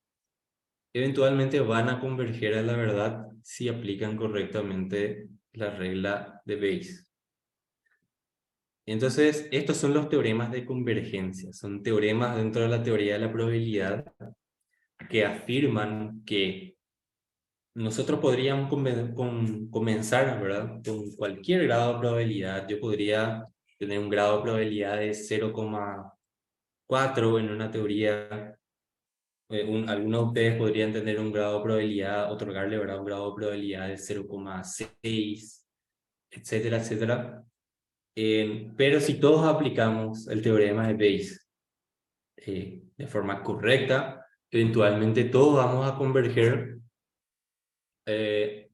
eventualmente van a converger a la verdad si aplican correctamente la regla de Bayes. Entonces, estos son los teoremas de convergencia. Son teoremas dentro de la teoría de la probabilidad que afirman que nosotros podríamos comenzar, ¿verdad? Con cualquier grado de probabilidad. Yo podría tener un grado de probabilidad de 0,4 en una teoría. Algunos de ustedes podrían tener un grado de probabilidad, otorgarle, ¿verdad? Un grado de probabilidad de 0,6, etcétera, etcétera. Pero si todos aplicamos el teorema de Bayes de forma correcta, eventualmente todos vamos a converger eh,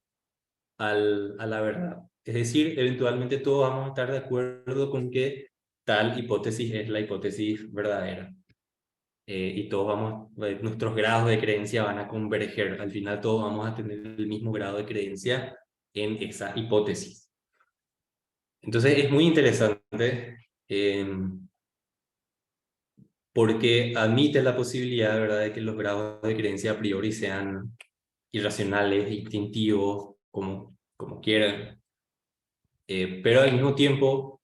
a la verdad. Es decir, eventualmente todos vamos a estar de acuerdo con que tal hipótesis es la hipótesis verdadera. Y todos nuestros grados de creencia van a converger. Al final todos vamos a tener el mismo grado de creencia en esa hipótesis. Entonces es muy interesante porque admite la posibilidad, ¿verdad?, de que los grados de creencia a priori sean irracionales, instintivos, como quieran. Pero al mismo tiempo,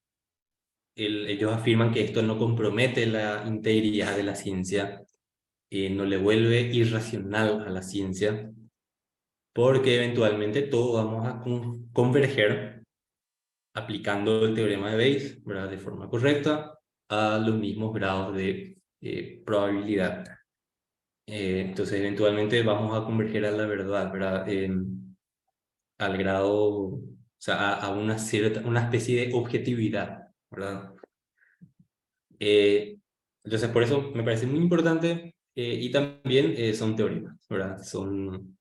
ellos afirman que esto no compromete la integridad de la ciencia, no le vuelve irracional a la ciencia, porque eventualmente todos vamos a converger aplicando el teorema de Bayes, ¿verdad?, de forma correcta a los mismos grados de probabilidad. Entonces, eventualmente vamos a converger a la verdad, ¿verdad? Al grado, o sea, a una especie de objetividad, ¿verdad? Eh, entonces, por eso me parece muy importante y también son teoremas, ¿verdad? Son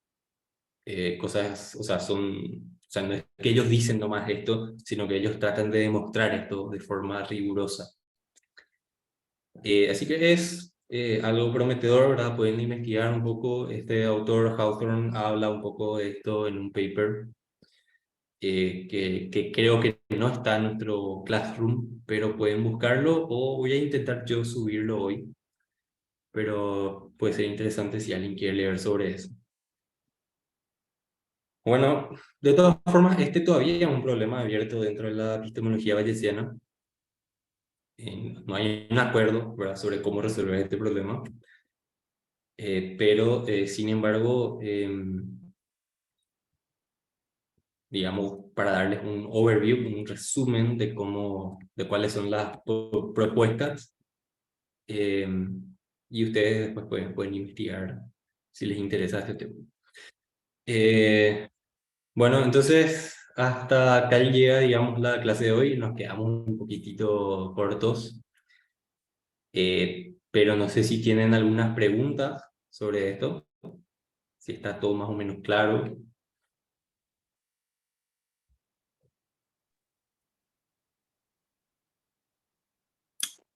cosas, o sea, no es que ellos dicen nomás esto, sino que ellos tratan de demostrar esto de forma rigurosa. Así que es algo prometedor, ¿verdad? Pueden investigar un poco. Este autor, Hawthorne, habla un poco de esto en un paper que creo que no está en nuestro Classroom, pero pueden buscarlo o voy a intentar yo subirlo hoy, pero puede ser interesante si alguien quiere leer sobre eso. Bueno, de todas formas, este todavía es un problema abierto dentro de la epistemología bayesiana. No hay un acuerdo, ¿verdad?, sobre cómo resolver este problema. Pero sin embargo, digamos, para darles un overview, un resumen de cuáles son las propuestas, y ustedes después pueden investigar si les interesa este tema. Bueno, entonces hasta acá llega, digamos, la clase de hoy. Nos quedamos un poquitito cortos, pero no sé si tienen algunas preguntas sobre esto, si está todo más o menos claro.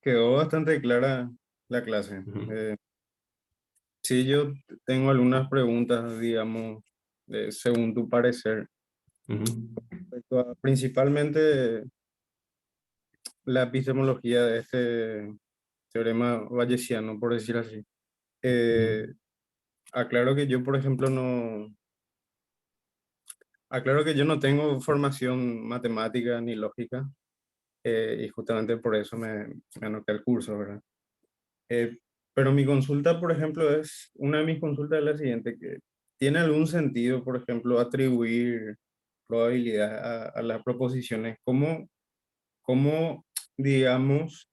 Quedó bastante clara la clase. Ujú, Sí, yo tengo algunas preguntas, digamos, según tu parecer. ujú, Principalmente la epistemología de este teorema bayesiano, por decir así. Eh, ujú, aclaro que yo, por ejemplo, aclaro que yo no tengo formación matemática ni lógica, y justamente por eso me anoté el curso, ¿verdad? Eh, pero mi consulta, por ejemplo, una de mis consultas es la siguiente, que ¿tiene algún sentido, por ejemplo, atribuir probabilidad a las proposiciones? ¿Cómo, digamos,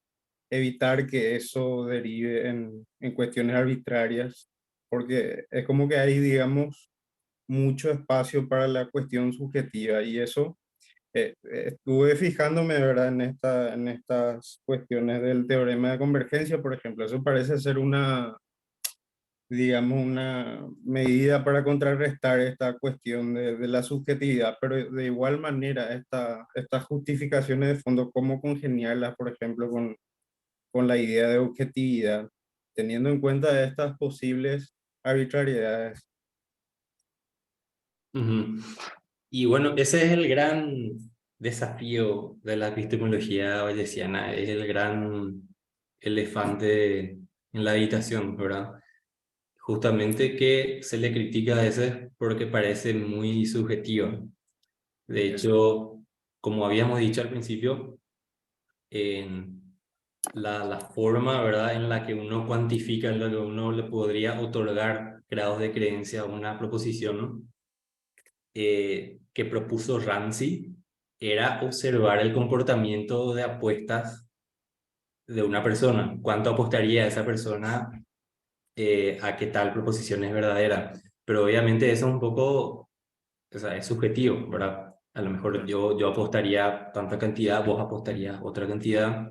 evitar que eso derive en cuestiones arbitrarias? Porque es como que hay, digamos, mucho espacio para la cuestión subjetiva y eso, estuve fijándome, ¿verdad?, en estas cuestiones del teorema de convergencia, por ejemplo. Eso parece ser digamos, una medida para contrarrestar esta cuestión de la subjetividad, pero de igual manera estas justificaciones de fondo, ¿cómo congeniarlas, por ejemplo, con la idea de objetividad, teniendo en cuenta estas posibles arbitrariedades? ujú. Y bueno, ese es el gran desafío de la epistemología bayesiana, es el gran elefante en la habitación, ¿verdad? justamente que se le critica a veces porque parece muy subjetiva. De Ya, hecho, como habíamos dicho al principio, en la forma, ¿verdad?, en la que uno cuantifica, en la que uno le podría otorgar grados de creencia a una proposición, ¿no?, que propuso Ramsey, era observar el comportamiento de apuestas de una persona. ¿Cuánto apostaría esa persona a que tal proposición es verdadera? Pero obviamente eso es un poco, o sea, es subjetivo, ¿verdad? A lo mejor ya, yo apostaría tanta cantidad, vos apostarías otra cantidad.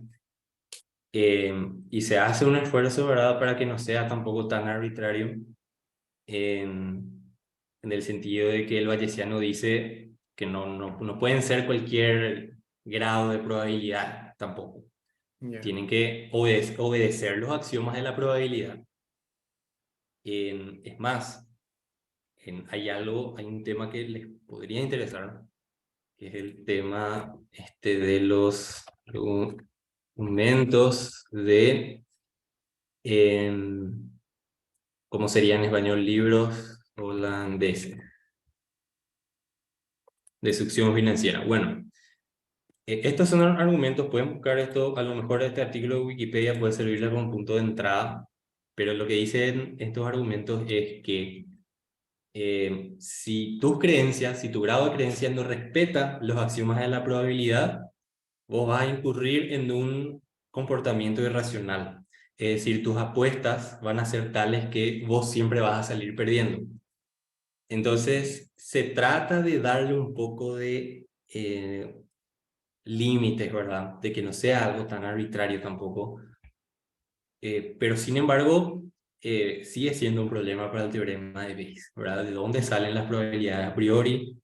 Y se hace un esfuerzo, ¿verdad?, para que no sea tampoco tan arbitrario, en el sentido de que el bayesiano dice que no pueden ser cualquier grado de probabilidad tampoco. ya, Tienen que obedecer los axiomas de la probabilidad. Es más, hay un tema que les podría interesar, que es el tema de los argumentos de, em, ¿cómo sería en español? Libros holandeses de succión financiera. Bueno, estos son argumentos, pueden buscar esto, a lo mejor este artículo de Wikipedia puede servirle como punto de entrada, pero lo que dicen estos argumentos es que si tus creencias, si tu grado de creencia no respeta los axiomas de la probabilidad, vos vas a incurrir en un comportamiento irracional. Es decir, tus apuestas van a ser tales que vos siempre vas a salir perdiendo. Entonces, se trata de darle un poco de límites, ¿verdad? De que no sea algo tan arbitrario tampoco. Pero sin embargo, sigue siendo un problema para el teorema de Bayes, ¿verdad? ¿De dónde salen las probabilidades a priori?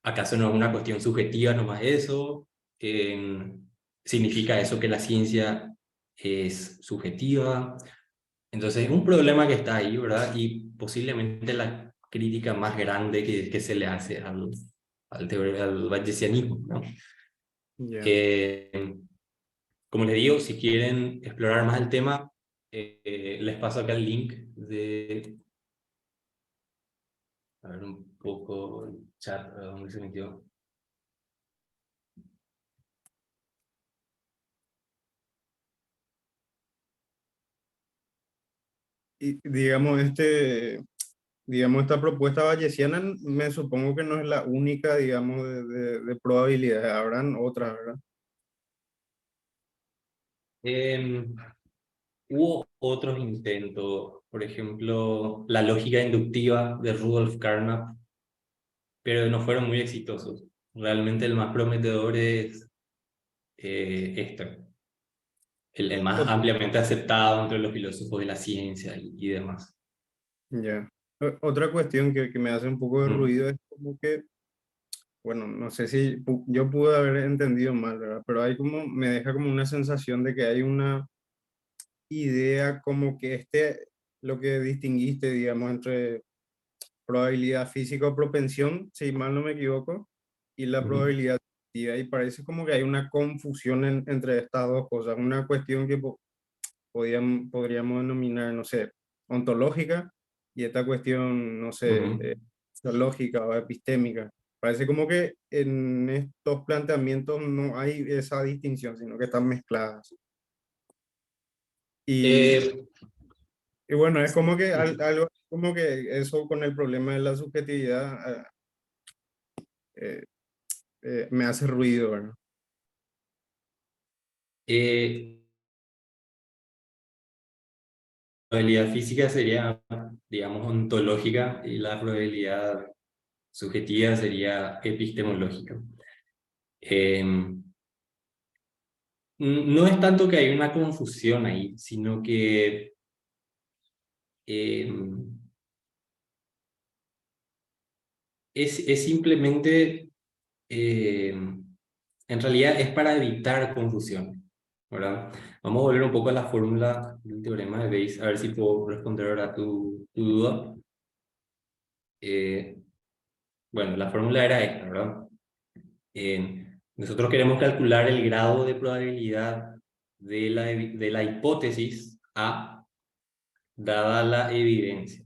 ¿Acaso no es una cuestión subjetiva nomás eso? ¿Significa eso que la ciencia es subjetiva? Entonces es un problema que está ahí, ¿verdad? Y posiblemente la crítica más grande que se le hace al bayesianismo, ¿no? ya. Eh, Como les digo, si quieren explorar más el tema, les paso acá el link a ver un poco el chat, a dónde se metió. Y digamos, esta propuesta bayesiana me supongo que no es la única, digamos, de probabilidades. Habrán otras, ¿verdad? Eh, Hubo otros intentos, por ejemplo, la lógica inductiva de Rudolf Carnap, pero no fueron muy exitosos. Realmente el más prometedor es este, el más Ot- ampliamente aceptado entre los filósofos de la ciencia y demás. ya. Otra cuestión que me hace un poco de Mm. ruido es como que, bueno, no sé si yo pude haber entendido mal, ¿verdad? Pero hay como, me deja como una sensación de que hay una idea como que lo que distinguiste, digamos, entre probabilidad física o propensión, si mal no me equivoco, y la Ujú. probabilidad activa. Y parece como que hay una confusión entre estas dos cosas. Una cuestión que podríamos denominar, no sé, ontológica, y esta cuestión, no sé, Ujú. lógica o epistémica. Parece como que en estos planteamientos no hay esa distinción, sino que están mezcladas. Y, Eh, y bueno, es como que algo como que eso con el problema de la subjetividad eh, me hace ruido, ¿verdad? eh, probabilidad física sería, digamos, ontológica y la probabilidad subjetiva sería epistemológica. Eh, no es tanto que hay una confusión ahí, sino que eh, es simplemente, en realidad es para evitar confusión, ¿verdad? Vamos a volver un poco a la fórmula del teorema de Bayes, a ver si puedo responder ahora a tu duda. Eh, bueno, la fórmula era esta, ¿verdad? Nosotros queremos calcular el grado de probabilidad de la hipótesis A dada la evidencia.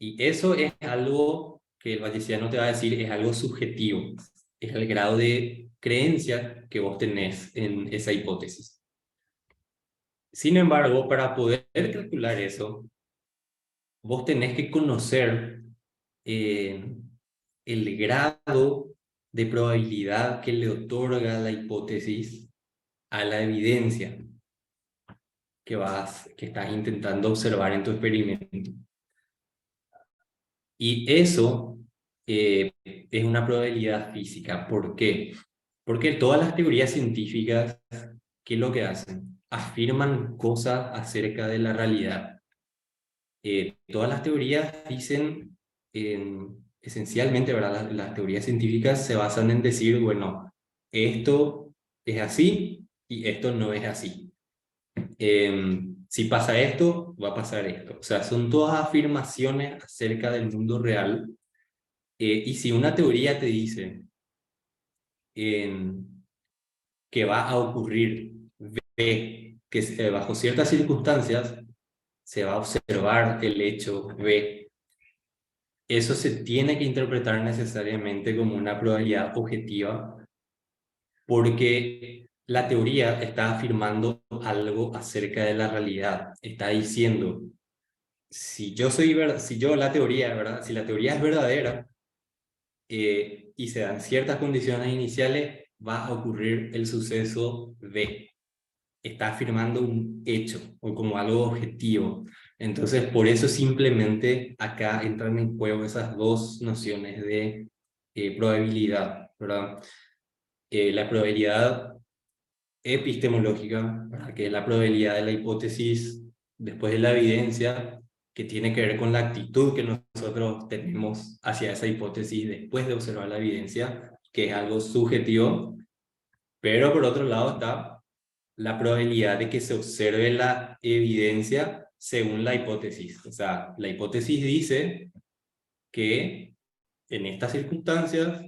Y eso es algo que el bayesiano te va a decir, es algo subjetivo, es el grado de creencia que vos tenés en esa hipótesis. Sin embargo, para poder calcular eso, vos tenés que conocer eh, el grado de probabilidad que le otorga la hipótesis a la evidencia que estás intentando observar en tu experimento. Y eso es una probabilidad física. ¿Por qué? Porque todas las teorías científicas, ¿qué es lo que hacen? Afirman cosas acerca de la realidad. Todas las teorías dicen, esencialmente, ¿verdad? Las teorías científicas se basan en decir, bueno, esto es así y esto no es así. Si pasa esto, va a pasar esto. O sea, son todas afirmaciones acerca del mundo real. Y si una teoría te dice que va a ocurrir B, que bajo ciertas circunstancias se va a observar el hecho B, eso se tiene que interpretar necesariamente como una probabilidad objetiva porque la teoría está afirmando algo acerca de la realidad. Está diciendo, si yo la teoría, ¿verdad? Si la teoría es verdadera y se dan ciertas condiciones iniciales, va a ocurrir el suceso B. Está afirmando un hecho o como algo objetivo. Entonces, por eso simplemente acá entran en juego esas dos nociones de probabilidad, ¿verdad? La probabilidad epistemológica, ¿verdad? Que es la probabilidad de la hipótesis después de la evidencia, que tiene que ver con la actitud que nosotros tenemos hacia esa hipótesis después de observar la evidencia, que es algo subjetivo, pero por otro lado está la probabilidad de que se observe la evidencia según la hipótesis. O sea, la hipótesis dice que en estas circunstancias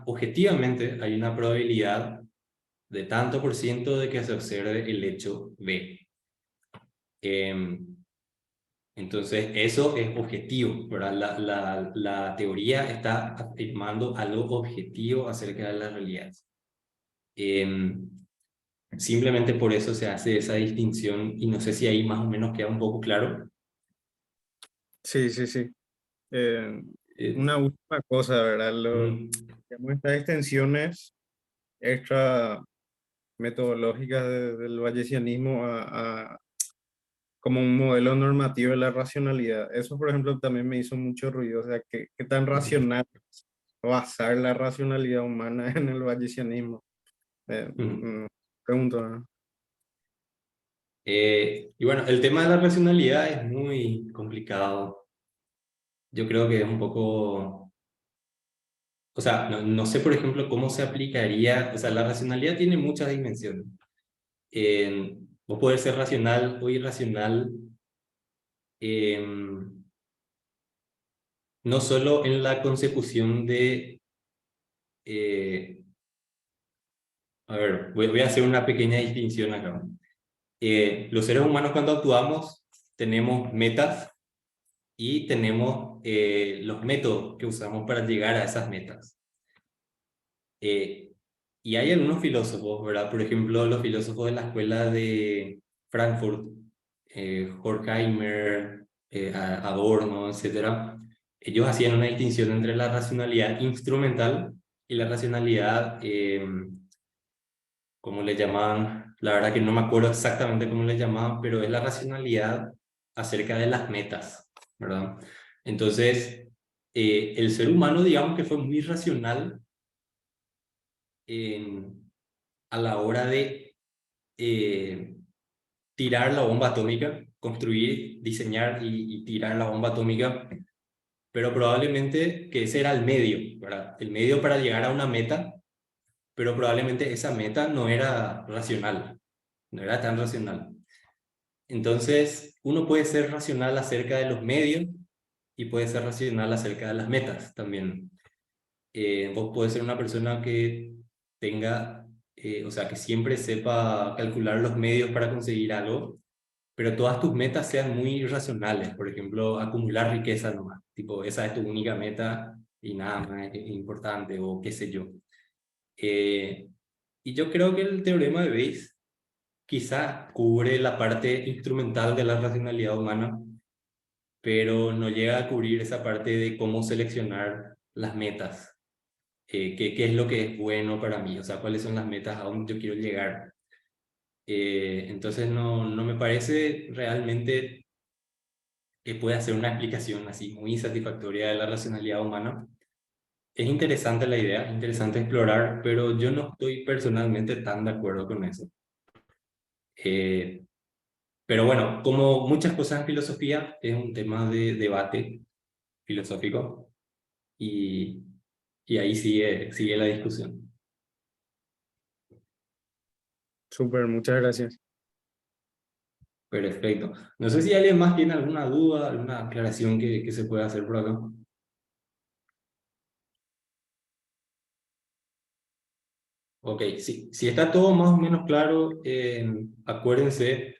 objetivamente, hay una probabilidad de tanto por ciento de que se observe el hecho B. Entonces, eso es objetivo, ¿verdad? La teoría está afirmando algo objetivo acerca de la realidad. Simplemente por eso se hace esa distinción y no sé si ahí más o menos queda un poco claro. Sí, sí, sí. Eh, Eh, una última cosa, ¿verdad? mm, Digamos, estas extensiones extra metodológicas del bayesianismo como un modelo normativo de la racionalidad. Eso, por ejemplo, también me hizo mucho ruido. O sea, ¿qué tan racional basar la racionalidad humana en el bayesianismo? mm. Pregunto, ¿no? Y bueno, el tema de la racionalidad es muy complicado. Yo creo que es un poco, o sea, no sé, por ejemplo, cómo se aplicaría, o sea, la racionalidad tiene muchas dimensiones. Vos podés ser racional o irracional, em, no solo en la consecución de, eh, a ver, voy a hacer una pequeña distinción acá. Los seres humanos cuando actuamos tenemos metas y tenemos los métodos que usamos para llegar a esas metas. Eh, y hay algunos filósofos, ¿verdad? Por ejemplo, los filósofos de la escuela de Frankfurt, Horkheimer, Adorno, etcétera. Ellos hacían una distinción entre la racionalidad instrumental y la racionalidad, ¿cómo le llamaban? La verdad que no me acuerdo exactamente cómo le llamaban, pero es la racionalidad acerca de las metas, ¿verdad? Entonces, el ser humano, digamos que fue muy racional en, a la hora de eh, tirar la bomba atómica, construir, diseñar y tirar la bomba atómica, pero probablemente que ese era el medio, ¿verdad? El medio para llegar a una meta, pero probablemente esa meta no era racional, no era tan racional. Entonces, uno puede ser racional acerca de los medios y puede ser racional acerca de las metas también. Vos podés ser una persona que tenga, o sea, que siempre sepa calcular los medios para conseguir algo, pero todas tus metas sean muy racionales. Por ejemplo, acumular riqueza nomás. Tipo, esa es tu única meta y nada más es importante o qué sé yo. Eh, y yo creo que el teorema de Bayes quizá cubre la parte instrumental de la racionalidad humana, pero no llega a cubrir esa parte de cómo seleccionar las metas. Qué es lo que es bueno para mí, o sea, cuáles son las metas a donde yo quiero llegar. Entonces no me parece realmente que pueda hacer una explicación así muy satisfactoria de la racionalidad humana. Es interesante la idea, es interesante explorar, pero yo no estoy personalmente tan de acuerdo con eso. Eh, pero bueno, como muchas cosas en filosofía, es un tema de debate filosófico y, y ahí sigue la discusión. Súper, muchas gracias. Perfecto. No sé si alguien más tiene alguna duda, alguna aclaración que se pueda hacer por acá. Ok, sí, si está todo más o menos claro, acuérdense,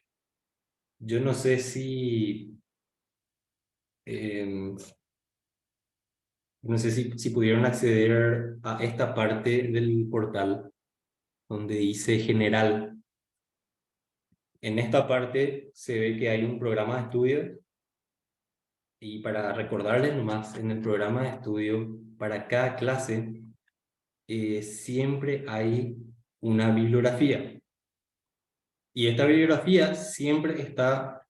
yo no sé eh, no sé si pudieron acceder a esta parte del portal donde dice general. En esta parte se ve que hay un programa de estudio y para recordarles nomás, en el programa de estudio, para cada clase, siempre hay una bibliografía. Y esta bibliografía siempre está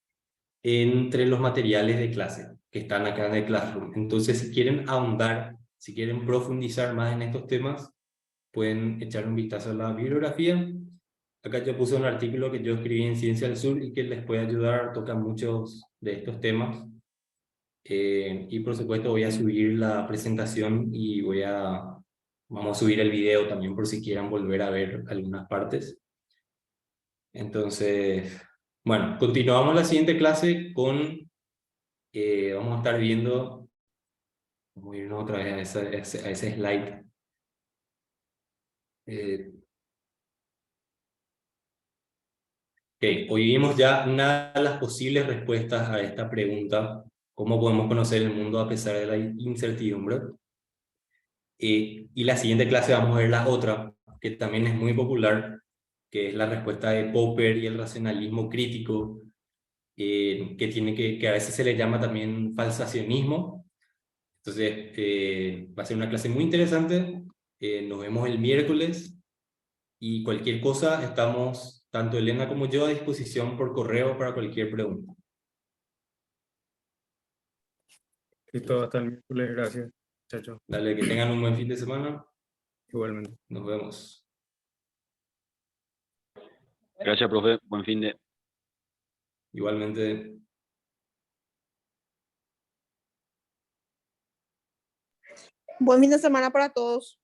entre los materiales de clase que están acá en el Classroom. Entonces, si quieren ahondar, si quieren profundizar más en estos temas, pueden echar un vistazo a la bibliografía. Acá yo puse un artículo que yo escribí en Ciencia del Sur y que les puede ayudar, toca muchos de estos temas. Y por supuesto voy a subir la presentación y vamos a subir el video también por si quieran volver a ver algunas partes. Entonces, bueno, continuamos la siguiente clase con, vamos a estar viendo, vamos a irnos otra vez a ese slide. Eh, Hoy vimos ya una de las posibles respuestas a esta pregunta, ¿cómo podemos conocer el mundo a pesar de la incertidumbre? Y la siguiente clase vamos a ver la otra, que también es muy popular, que es la respuesta de Popper y el racionalismo crítico, que a veces se le llama también falsacionismo. Entonces, va a ser una clase muy interesante. Nos vemos el miércoles y cualquier cosa, estamos, tanto Elena como yo, a disposición por correo para cualquier pregunta. Listo, hasta el miércoles, gracias, muchachos. Dale, que tengan un buen fin de semana. Igualmente. Nos vemos. Gracias, profe. Buen fin de... Igualmente. Buen fin de semana para todos.